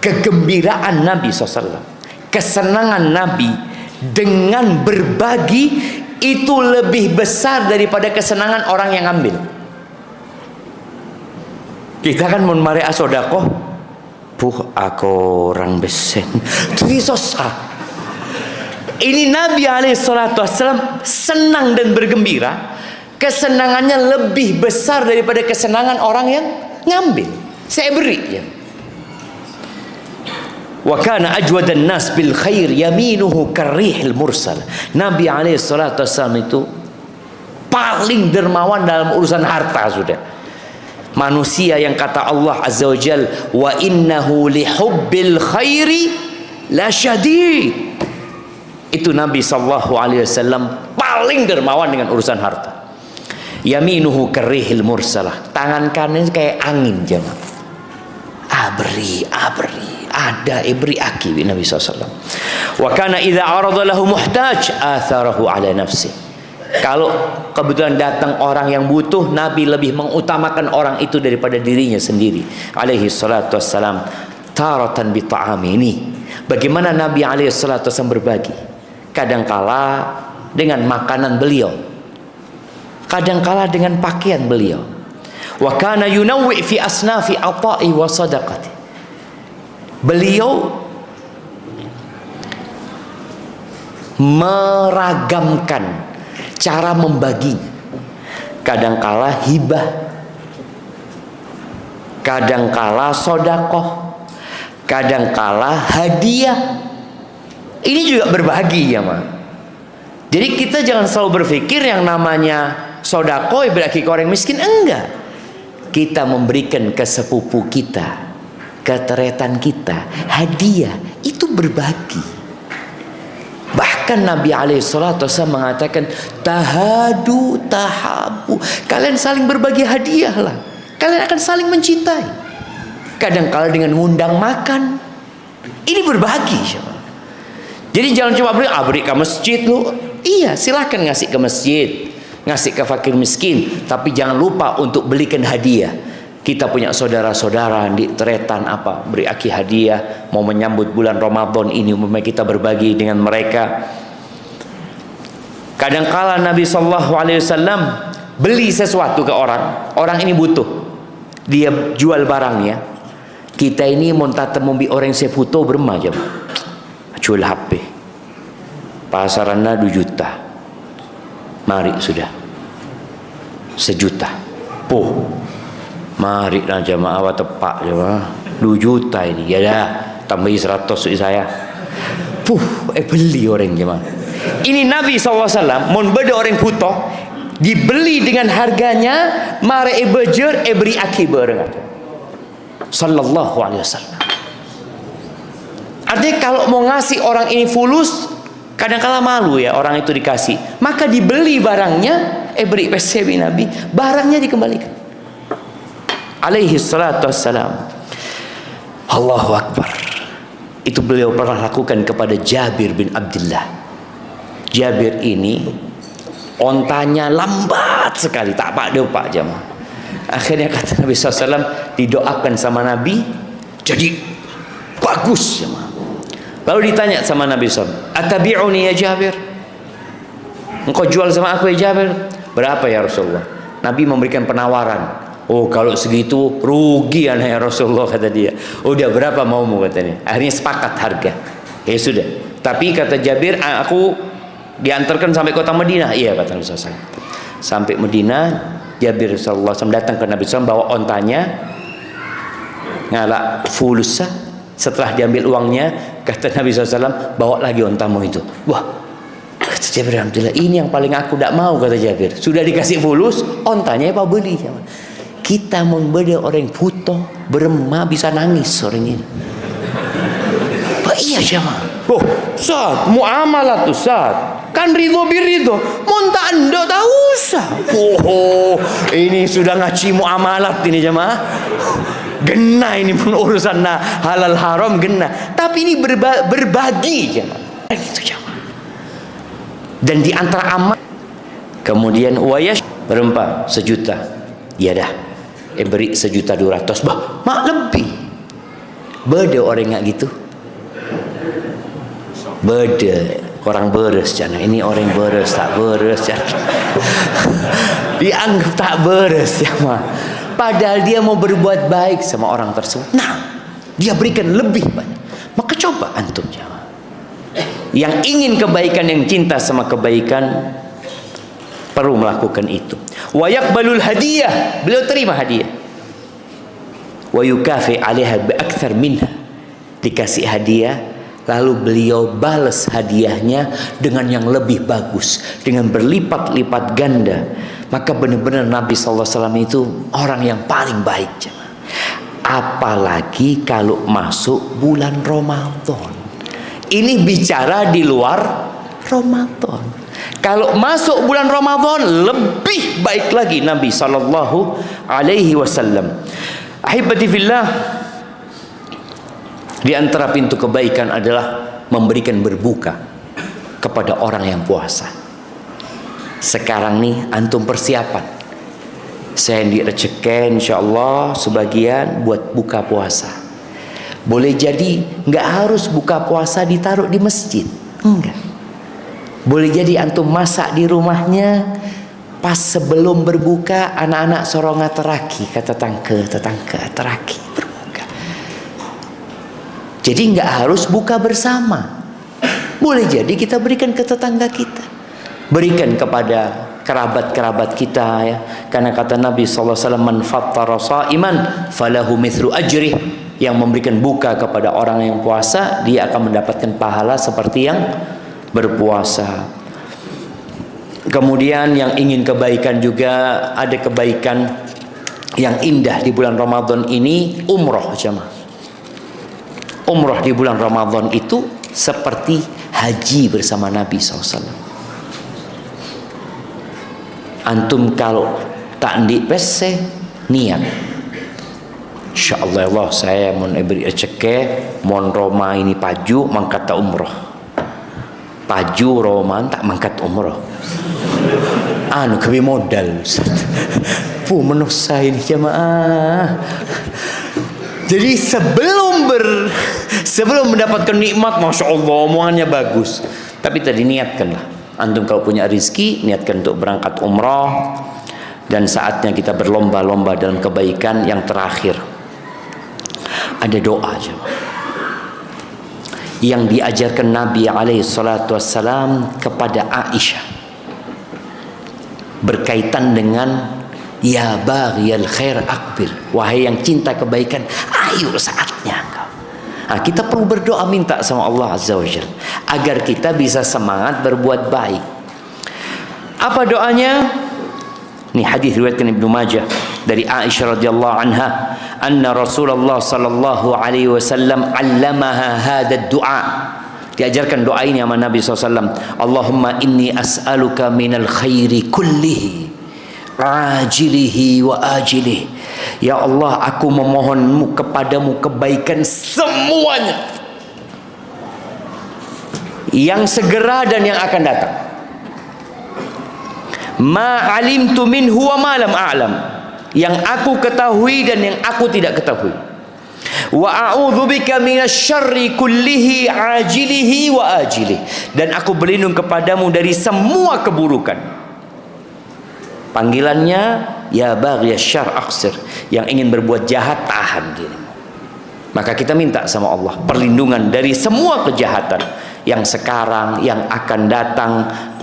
kegembiraan Nabi SAW, kesenangan Nabi dengan berbagi itu lebih besar daripada kesenangan orang yang ambil. Kita kan mun mari sedekah, aku orang besen. Itu susah. Ini Nabi SAW senang dan bergembira. Kesenangannya lebih besar daripada kesenangan orang yang ngambil. Saya beri ya. Wa kana ajwadan nas bil khair yaminuhu karrihil mursal. Nabi SAW itu paling dermawan dalam urusan harta sudah. Manusia yang kata Allah Azza wa Jal, wa innahu lihubbil khairi la syadid. Itu Nabi SAW paling dermawan dengan urusan harta. Yaminuhu karrihil mursalah. Tangan kanan kayak angin jemaah. Abri, ada beri aki Nabi SAW. Wa kana idza arada lahu muhtaj atharahu ala nafsi. Kalau kebetulan datang orang yang butuh, Nabi lebih mengutamakan orang itu daripada dirinya sendiri. Alaihi salatu wassalam. Taratan bi ta'ami. Ini bagaimana Nabi alaihi salatu wassalam berbagi. Kadangkala dengan makanan beliau, kadangkala dengan pakaian beliau. Wa kana yunawwi fi asnafi ata'i wa sadaqati. Beliau meragamkan cara membaginya. Kadangkala hibah, kadangkala sedekah, kadangkala hadiah. Ini juga berbagi ya, Ma. Jadi kita jangan selalu berpikir yang namanya sedekah berarti ke orang miskin. Enggak. Kita memberikan ke sepupu kita, ke teretan kita, hadiah, itu berbagi. Bahkan Nabi SAW mengatakan, tahadu tahabu. Kalian saling berbagi hadiah lah. Kalian akan saling mencintai. Kadang-kala dengan ngundang makan. Ini berbagi. Jadi jangan cuma beri ke masjid lu. Iya, silahkan ngasih ke masjid, ngasih ke fakir miskin, tapi jangan lupa untuk belikan hadiah. Kita punya saudara-saudara di teretan apa, beri aki hadiah, mau menyambut bulan Ramadan ini, umpamanya kita berbagi dengan mereka. Kadangkala Nabi SAW beli sesuatu ke orang, orang ini butuh, dia jual barangnya. Kita ini mau tata membi orang seputo bermacam, jual HP, pasarannya 2 juta, mari sudah 1 juta, Mari lah jamaah awak tepak jamaah 2 juta ini. Ya dah, tambahi 100 duit saya. Beli orang jemaah. Ini Nabi SAW mun beda orang puto dibeli dengan harganya mare bejer beri akibat dengan sallallahu alaihi wasallam. Artinya kalau mau ngasih orang ini fulus kadang-kala malu ya orang itu dikasih, maka dibeli barangnya beri PCB Nabi, barangnya dikembalikan alaihi salatu wassalam. Allahu Akbar. Itu beliau pernah lakukan kepada Jabir bin Abdullah. Jabir ini ontanya lambat sekali, tak pak jamaah. Akhirnya kata Nabi SAW, didoakan sama Nabi jadi bagus jamaah. Lalu ditanya sama Nabi SAW, atabi'uni ya Jabir, engkau jual sama aku ya Jabir? Berapa ya Rasulullah? Nabi memberikan penawaran. Oh kalau segitu rugi anak ya Rasulullah, kata dia. Udah berapa maumu, katanya. Akhirnya sepakat harga. Ya sudah. Tapi kata Jabir, aku diantarkan sampai kota Madinah. Iya kata Nabi SAW. Sampai Madinah, Jabir SAW datang ke Nabi SAW bawa ontanya, ngalak fulusa. Setelah diambil uangnya, kata Nabi SAW, bawa lagi ontamu itu. Wah, kata Jabir Alhamdulillah, ini yang paling aku tidak mau, kata Jabir. Sudah dikasih fulus, ontanya apa beli? Kita membeda orang puto berema bisa nangis orang ini. Iya jemaah. Oh, Ustaz, muamalah tuh Ustaz. Kan ridho birido. Monta anda tak usah. Oh, ini sudah ngaci muamalat ini jemaah. Gena ini pun urusan halal haram gena. Tapi ini berbagi jemaah. Itu jemaah. Dan di antara amal kemudian wayash berempa 1 juta. Ya dah. Beri 1.200.000. Bah, mak lebih. Beda orang nggak gitu. Beda orang beres jana. Ini orang beres tak beres jana. Dianggap tak beres ya mah. Padahal dia mau berbuat baik sama orang tersebut. Nah, dia berikan lebih banyak. Maka coba antum jamaah. Yang ingin kebaikan, yang cinta sama kebaikan, perlu melakukan itu. Wa yaqbalul hadiyah, beliau terima hadiah. Wa yukafi 'alaiha bi aktsar minha, dikasih hadiah lalu beliau balas hadiahnya dengan yang lebih bagus, dengan berlipat-lipat ganda. Maka benar-benar Nabi SAW itu orang yang paling baik. Apalagi kalau masuk bulan Ramadan. Ini bicara di luar Ramadan. Kalau masuk bulan Ramadan lebih baik lagi Nabi sallallahu alaihi wasallam. Ahibati fillah, di antara pintu kebaikan adalah memberikan berbuka kepada orang yang puasa. Sekarang nih antum persiapan. Saya direcekan insyaallah sebagian buat buka puasa. Boleh jadi nggak harus buka puasa ditaruh di masjid. Enggak. Boleh jadi antum masak di rumahnya, pas sebelum berbuka anak-anak soronga teraki, kata tetangga teraki berbuka. Jadi nggak harus buka bersama. Boleh jadi kita berikan ke tetangga kita, berikan kepada kerabat-kerabat kita ya. Karena kata Nabi SAW, man fattara sha'iman falahu mithlu ajrih. Yang memberikan buka kepada orang yang puasa, dia akan mendapatkan pahala seperti yang berpuasa. Kemudian yang ingin kebaikan juga, ada kebaikan yang indah di bulan Ramadan ini, umroh jemaah. Umroh di bulan Ramadan itu seperti haji bersama Nabi SAW. Antum kalau tak ndipese niat, insyaallah Allah saya mau beri rezeki, mon Roma ini paju mangkat tak umroh. Paju Roma tak mangkat umroh. Anu kami modal. Pu menusa ini jamaah. Jadi sebelum mendapatkan nikmat, masya Allah omongannya bagus. Tapi tadi niatkanlah. Antum kalau punya rezeki, niatkan untuk berangkat umroh. Dan saatnya kita berlomba-lomba dalam kebaikan. Yang terakhir, ada doa jemaah yang diajarkan Nabi SAW kepada Aisyah berkaitan dengan Ya baghiyal khair aqbil. Wahai yang cinta kebaikan, ayo saatnya engkau. Nah, kita perlu berdoa minta sama Allah Azza wa Jalla agar kita bisa semangat berbuat baik. Apa doanya? Ini hadis riwayatkan Ibnu Majah dari Aisyah radhiyallahu anha, anna Rasulullah sallallahu alaihi wasallam 'allamaha hadzal du'a. Diajarkan doa ini sama Nabi SAW. Allahumma inni as'aluka minal khairi kullihi ajilihi wa ajilihi. Ya Allah, aku memohonmu kepadamu kebaikan semuanya, yang segera dan yang akan datang. Ma alimtu minhu wa ma lam a'lam, yang aku ketahui dan yang aku tidak ketahui. Wa a'udzubika minasyarri kullihi ajilihi wa ajilihi, dan aku berlindung kepadamu dari semua keburukan. Panggilannya ya baghyasyarr aqsir, yang ingin berbuat jahat tahan dirimu. Maka kita minta sama Allah perlindungan dari semua kejahatan yang sekarang, yang akan datang.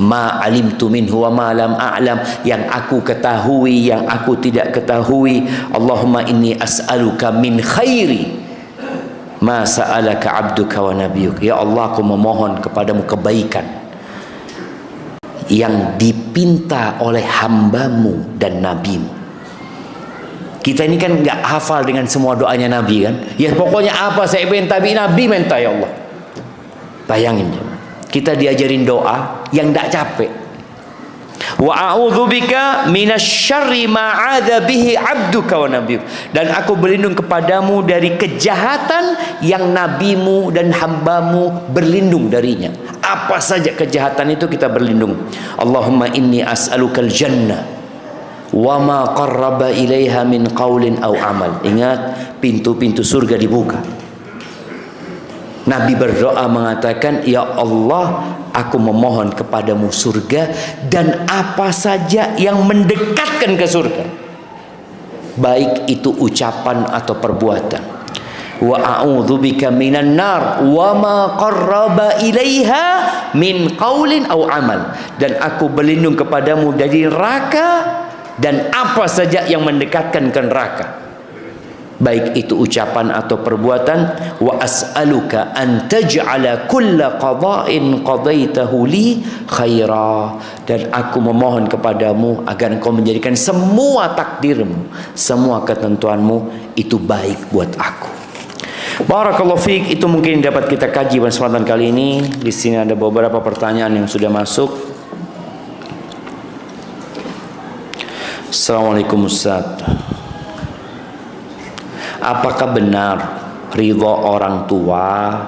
Ma alimtu minhu wa ma lam a'lam, yang aku ketahui, yang aku tidak ketahui. Allahumma inni as'aluka min khairi ma sa'alaka abduka wa nabiyuk. Ya Allah, aku memohon kepadamu kebaikan yang dipinta oleh hambamu dan nabimu. Kita ini kan nggak hafal dengan semua doanya Nabi kan. Ya pokoknya apa saya minta, Nabi minta ya Allah. Bayangin, kita diajarin doa yang tidak capek. Wa a'udzubika minasyarri ma 'adza bihi 'abduka wa nabiyyuk, dan aku berlindung kepadamu dari kejahatan yang nabimu dan hambamu berlindung darinya. Apa saja kejahatan itu kita berlindung. Allahumma inni as'alukal jannah wa ma qarraba ilaiha min qaulin aw amal. Ingat, pintu-pintu surga dibuka. Nabi berdoa mengatakan, ya Allah, aku memohon kepadamu surga dan apa saja yang mendekatkan ke surga, baik itu ucapan atau perbuatan. Wa a'udzubika minan nar wa ma qarraba ilaiha min qaulin aw amal, dan aku berlindung kepadamu dari neraka dan apa saja yang mendekatkan ke neraka, baik itu ucapan atau perbuatan. Wa as'aluka an taj'ala kulla qada'in qadaitahu li khaira, dan aku memohon kepadamu agar engkau menjadikan semua takdirmu, semua ketentuanmu itu baik buat aku. Barakallahu fiik. Itu mungkin dapat kita kaji pada kesempatan kali ini. Di sini ada beberapa pertanyaan yang sudah masuk. Assalamualaikum Ustaz. Apakah benar ridha orang tua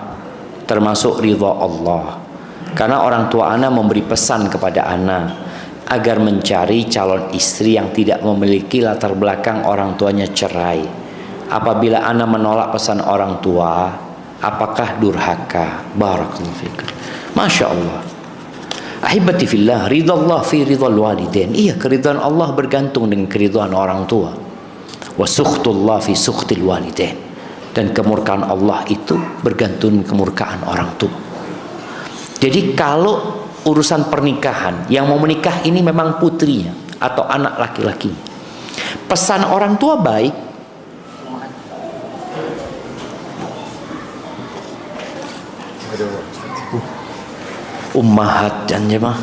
termasuk ridha Allah? Karena orang tua ana memberi pesan kepada ana agar mencari calon istri yang tidak memiliki latar belakang orang tuanya cerai. Apabila ana menolak pesan orang tua, apakah durhaka? Barakallahu fikum. Masya Allah. Ahibati fillah, ridha Allah fi ridha walidain. Iya, keridhaan Allah bergantung dengan keridhaan orang tua. Wa sukhtullah fi sukhtil walidain, dan kemurkaan Allah itu bergantung kemurkaan orang tua. Jadi kalau urusan pernikahan, yang mau menikah ini memang putrinya atau anak laki-lakinya, pesan orang tua baik. Ummahat dan jemaah.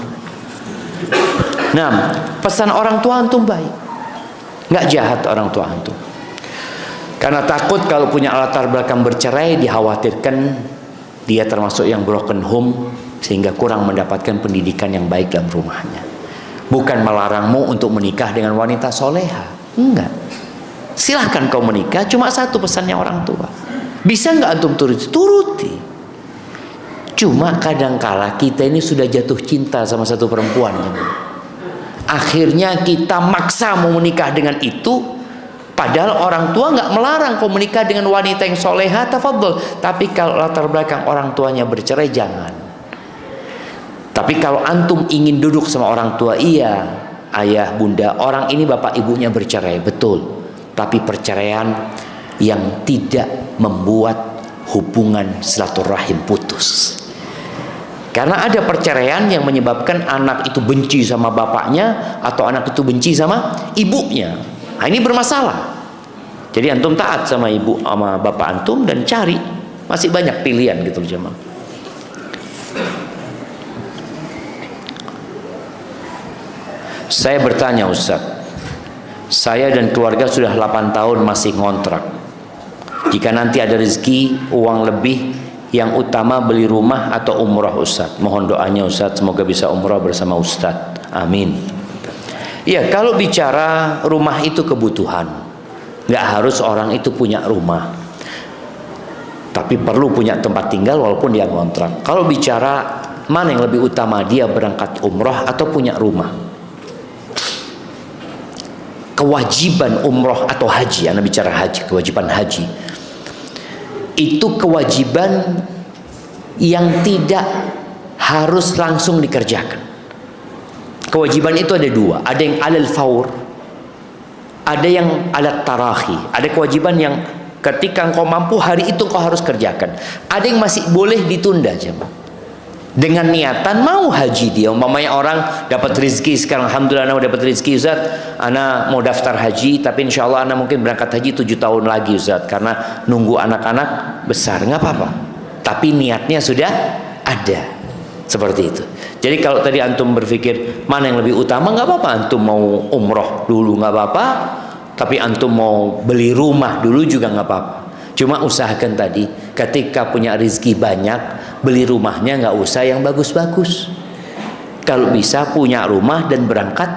Nah, pesan orang tua antum baik, nggak jahat orang tua antum. Karena takut kalau punya latar belakang bercerai, dikhawatirkan dia termasuk yang broken home sehingga kurang mendapatkan pendidikan yang baik dalam rumahnya. Bukan melarangmu untuk menikah dengan wanita soleha, enggak. Silahkan kau menikah, cuma satu pesannya orang tua. Bisa nggak antum turuti? Turuti. Cuma kadangkala kita ini sudah jatuh cinta sama satu perempuan, akhirnya kita maksa mau menikah dengan itu, padahal orang tua nggak melarang kau menikah dengan wanita yang soleha, tafadhol. Tapi kalau latar belakang orang tuanya bercerai, jangan. Tapi kalau antum ingin duduk sama orang tua, iya ayah bunda, orang ini bapak ibunya bercerai, betul, tapi perceraian yang tidak membuat hubungan silaturahim putus. Karena ada perceraian yang menyebabkan anak itu benci sama bapaknya atau anak itu benci sama ibunya. Nah, ini bermasalah. Jadi antum taat sama ibu sama bapak antum dan cari, masih banyak pilihan gitu jemaah. Saya bertanya Ustaz, saya dan keluarga sudah 8 tahun masih ngontrak. Jika nanti ada rezeki uang lebih, yang utama beli rumah atau umrah Ustaz. Mohon doanya Ustaz, semoga bisa umrah bersama Ustaz. Amin. Ya, kalau bicara rumah itu kebutuhan, nggak harus orang itu punya rumah, tapi perlu punya tempat tinggal walaupun dia ngontrak. Kalau bicara mana yang lebih utama, dia berangkat umrah atau punya rumah? Kewajiban umrah atau haji, Anda bicara haji, kewajiban haji itu kewajiban yang tidak harus langsung dikerjakan. Kewajiban itu ada dua, ada yang alal faur, ada yang alat tarahi. Ada kewajiban yang ketika engkau mampu hari itu engkau harus kerjakan. Ada yang masih boleh ditunda jemaah. Dengan niatan mau haji dia, umpamanya orang dapat rezeki sekarang, alhamdulillah anak dapat rezeki Ustaz, anak mau daftar haji, tapi insya Allah anak mungkin berangkat haji 7 tahun lagi Ustaz, karena nunggu anak-anak besar, nggak apa-apa. Tapi niatnya sudah ada, seperti itu. Jadi kalau tadi antum berpikir mana yang lebih utama, nggak apa-apa. Antum mau umroh dulu nggak apa-apa, tapi antum mau beli rumah dulu juga nggak apa-apa. Cuma usahakan tadi, ketika punya rezeki banyak, beli rumahnya nggak usah yang bagus-bagus. Kalau bisa punya rumah dan berangkat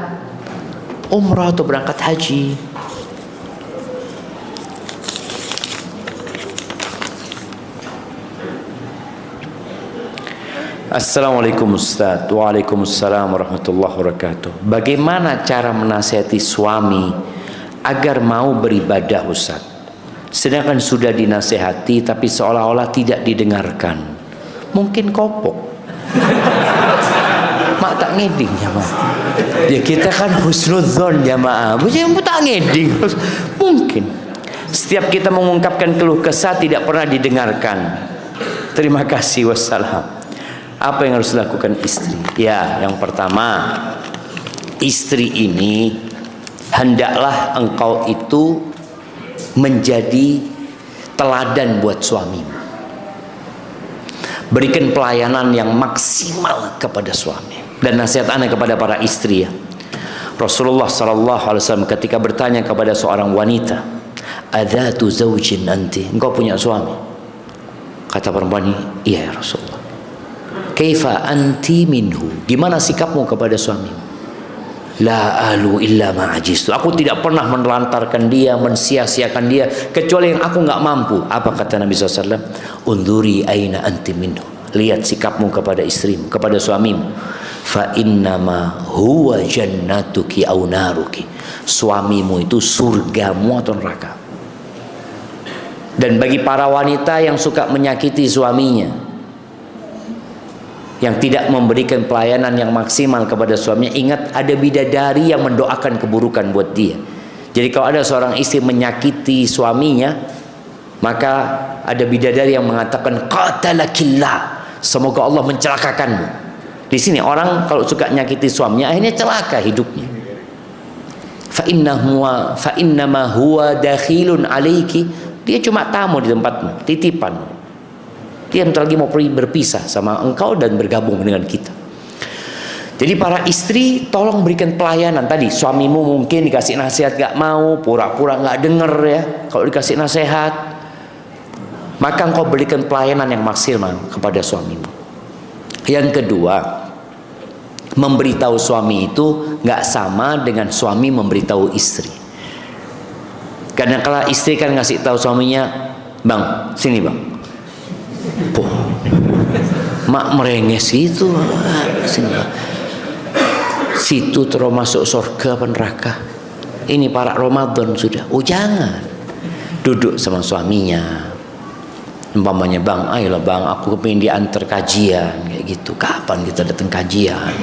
umrah atau berangkat haji. Assalamualaikum Ustaz. Waalaikumsalam warahmatullahi wabarakatuh. Bagaimana cara menasihati suami agar mau beribadah Ustaz? Sedangkan sudah dinasehati tapi seolah-olah tidak didengarkan. Mungkin kopok. Mak tak ngeding ya mak. Ya kita kan husnudzon jamaah. Bukan tak ngeding. Mungkin setiap kita mengungkapkan keluh kesah tidak pernah didengarkan. Terima kasih, wassalam. Apa yang harus dilakukan istri? Ya, yang pertama, istri ini hendaklah engkau itu menjadi teladan buat suamimu. Berikan pelayanan yang maksimal kepada suami. Dan nasihat anak kepada para istri ya. Rasulullah SAW ketika bertanya kepada seorang wanita, "Adzatu zaujin anti?" Engkau punya suami? Kata perempuan ini, "Iya ya Rasulullah." "Kaifa anti minhu?" Gimana sikapmu kepada suamimu? "La alu illa ma'ajistu." Aku tidak pernah menelantarkan dia, mensia-siakan dia kecuali yang aku nggak mampu. Apa kata Nabi SAW? "Unduri aina anti minhu." Lihat sikapmu kepada istrimu, kepada suamimu. Fa innama huwa jannatuki au naruki. Suamimu itu surgamu atau neraka. Dan bagi para wanita yang suka menyakiti suaminya, yang tidak memberikan pelayanan yang maksimal kepada suaminya, ingat ada bidadari yang mendoakan keburukan buat dia. Jadi kalau ada seorang istri menyakiti suaminya, maka ada bidadari yang mengatakan qatalakillah, semoga Allah mencelakakanmu. Di sini orang kalau suka nyakiti suaminya akhirnya celaka hidupnya. Fa innama huwa dakhilun alaiki. Dia cuma tamu di tempatmu, titipan. Dia bentar lagi mau pergi berpisah sama engkau dan bergabung dengan kita. Jadi para istri tolong berikan pelayanan. Tadi suamimu mungkin dikasih nasihat gak mau, pura-pura gak denger ya. Kalau dikasih nasihat, maka engkau berikan pelayanan yang maksimal kepada suamimu. Yang kedua, memberitahu suami itu gak sama dengan suami memberitahu istri. Kadang-kala istri kan ngasih tahu suaminya, "Bang, sini bang." Poh, mak merenges itu, sini bang. Situ terus masuk surga apa neraka? Ini para Ramadan sudah. Oh jangan. Duduk sama suaminya. Umpamanya, "Bang, ayolah bang, aku kepingin diantar kajian." Kayak gitu. "Kapan kita datang kajian?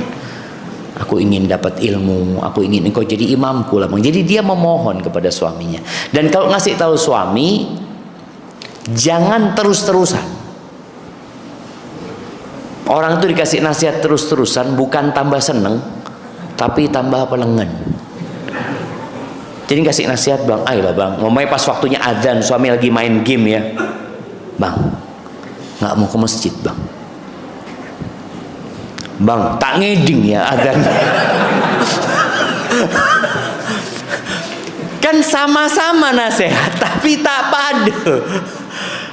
Aku ingin dapat ilmu, aku ingin engkau jadi imamku lah bang." Jadi dia memohon kepada suaminya. Dan kalau ngasih tahu suami, jangan terus-terusan. Orang tuh dikasih nasihat terus-terusan bukan tambah seneng, tapi tambah pelengan. Jadi kasih nasihat, bang, ayolah bang, mamanya pas waktunya adzan suami lagi main game ya, bang, nggak mau ke masjid bang. Bang, tak ngeding ya adzan. Kan sama-sama nasihat tapi tak pada.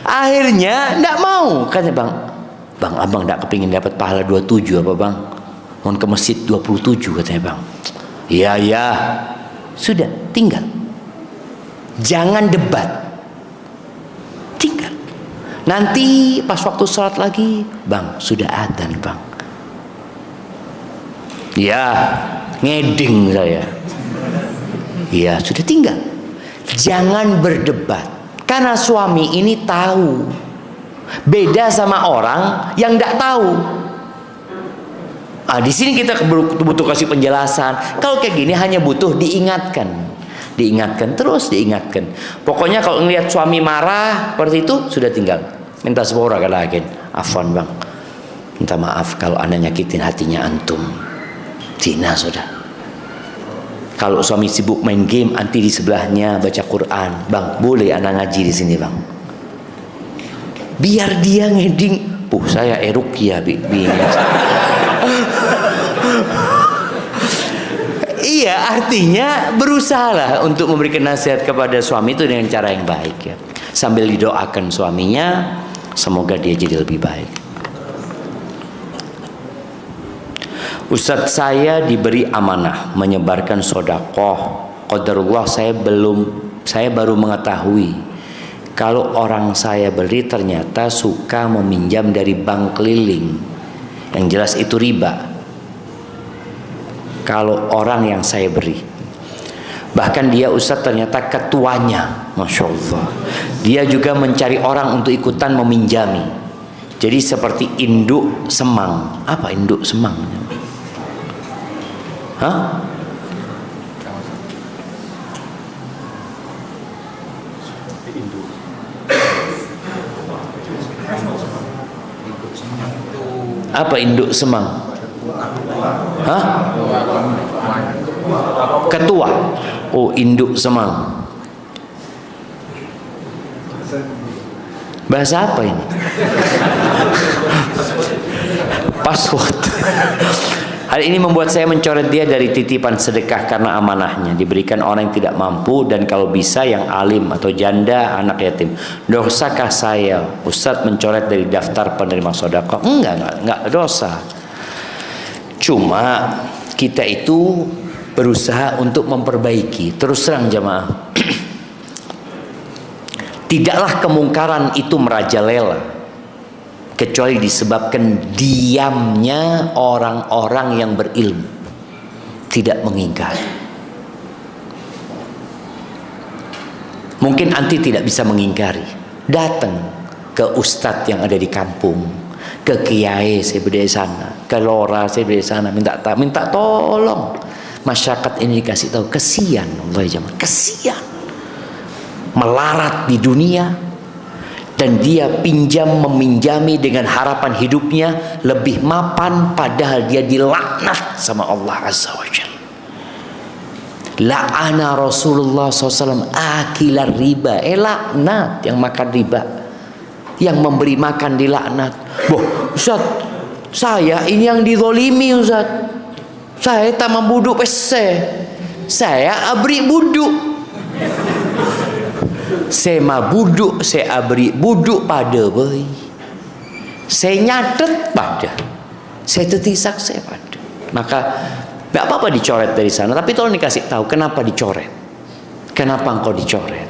Akhirnya ndak mau. Katanya bang, bang abang ndak kepingin dapat pahala 27 apa bang? Mau ke masjid 27 katanya bang. Iya ya. Sudah, tinggal. Jangan debat. Tinggal. Nanti pas waktu sholat lagi, bang sudah adzan bang. Ya, ngeding saya. Ya sudah, tinggal. Jangan berdebat, karena suami ini tahu. Beda sama orang yang tidak tahu. Di sini kita butuh kasih penjelasan. Kalau kayak gini hanya butuh diingatkan, diingatkan terus, diingatkan. Pokoknya kalau ngelihat suami marah seperti itu, sudah tinggal. Minta sepura lagi. Afwan bang, minta maaf kalau anda nyakitin hatinya antum. Zina sudah. Kalau suami sibuk main game, anti di sebelahnya baca Quran, bang, boleh anak ngaji di sini bang. Biar dia ngeding, saya eruqyah bi. Iya, artinya berusahalah untuk memberikan nasihat kepada suami itu dengan cara yang baik ya. Sambil didoakan suaminya, semoga dia jadi lebih baik. Ustadz, saya diberi amanah menyebarkan sodakoh. Qadarullah saya baru mengetahui kalau orang saya beri ternyata suka meminjam dari bank keliling. Yang jelas itu riba. Kalau orang yang saya beri, bahkan dia Ustadz ternyata ketuanya, Masya Allah, dia juga mencari orang untuk ikutan meminjami. Jadi seperti induk semang. Apa induk semang? Hah? Apa induk semang? Hah? Ketua. Oh, induk semang. Bahasa apa ini? Password. Hal ini membuat saya mencoret dia dari titipan sedekah karena amanahnya diberikan orang yang tidak mampu, dan kalau bisa yang alim atau janda, anak yatim. Dosakah saya, Ustadz, mencoret dari daftar penerima sedekah? Enggak dosa. Cuma kita itu berusaha untuk memperbaiki. Terus terang jamaah, tidaklah kemungkaran itu merajalela kecuali disebabkan diamnya orang-orang yang berilmu, tidak mengingkari. Mungkin anti tidak bisa mengingkari, datang ke ustadz yang ada di kampung, ke kiai saya berdiri sana, ke lora saya berdiri sana, minta tolong. Masyarakat ini dikasih tahu, kesian Allah jemaah, kesian, melarat di dunia. Dan dia meminjami dengan harapan hidupnya lebih mapan, padahal dia dilaknat sama Allah Azza wa Jalla. La'ana Rasulullah SAW akilar riba. Laknat yang makan riba, yang memberi makan dilaknat. Ustaz, saya ini yang dizolimi Ustaz. Saya tak membuduk pese. Saya abri buduk. Saya buduk, saya abri buduk pada boy. Saya nyatet pada. Saya tetisak saya pada. Maka tidak apa-apa dicoret dari sana, tapi tolong dikasih tahu kenapa dicoret. Kenapa engkau dicoret?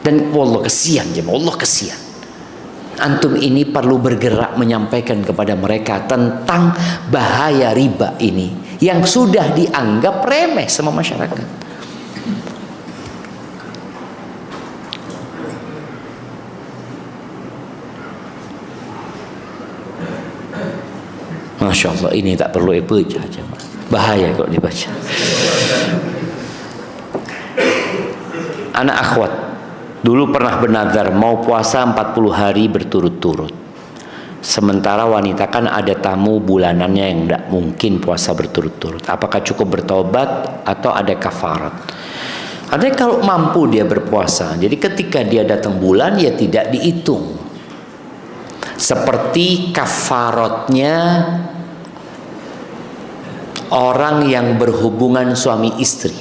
Dan wallah kesian jemaah, Allah kesian. Antum ini perlu bergerak menyampaikan kepada mereka tentang bahaya riba ini yang sudah dianggap remeh sama masyarakat. Masya Allah, ini tak perlu baca, bahaya kalau dibaca. Anak akhwat dulu pernah bernazar mau puasa 40 hari berturut-turut. Sementara wanita kan ada tamu bulanannya yang tidak mungkin puasa berturut-turut. Apakah cukup bertobat atau ada kafarat? Ada kalau mampu dia berpuasa. Jadi ketika dia datang bulan ya tidak dihitung. Seperti kafaratnya orang yang berhubungan suami istri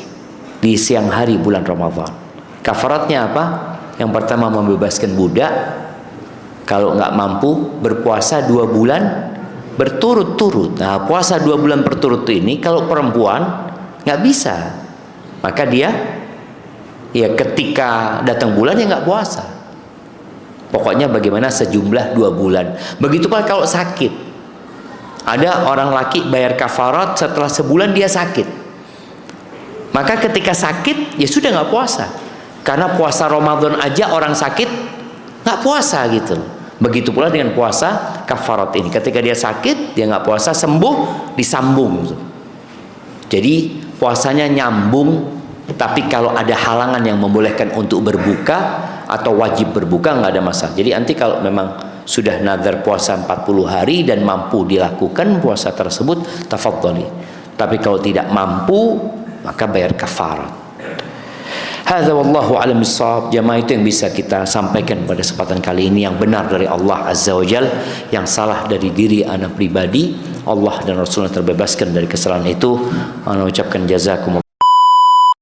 di siang hari bulan Ramadan. Kafaratnya apa? Yang pertama membebaskan budak. Kalau nggak mampu berpuasa 2 bulan berturut-turut. Nah, puasa 2 bulan berturut ini kalau perempuan nggak bisa, maka dia ya ketika datang bulan ya nggak puasa. Pokoknya bagaimana sejumlah 2 bulan. Begitu pula kalau sakit. Ada orang laki bayar kafarat setelah sebulan dia sakit. Maka ketika sakit ya sudah nggak puasa. Karena puasa Ramadan aja orang sakit nggak puasa gitu. Begitu pula dengan puasa kafarat ini. Ketika dia sakit dia nggak puasa, sembuh disambung. Jadi puasanya nyambung. Tapi kalau ada halangan yang membolehkan untuk berbuka atau wajib berbuka nggak ada masalah. Jadi nanti kalau memang sudah nazar puasa 40 hari dan mampu dilakukan puasa tersebut, tafadhali. Tapi kalau tidak mampu maka bayar kafarat. Hadza wallahu a'lam bissawab. Jamaah, itu yang bisa kita sampaikan pada kesempatan kali ini, yang benar dari Allah Azza wa Jal, yang salah dari diri ana pribadi. Allah dan Rasulullah terbebaskan dari kesalahan itu. Ana ucapkan jazakumullah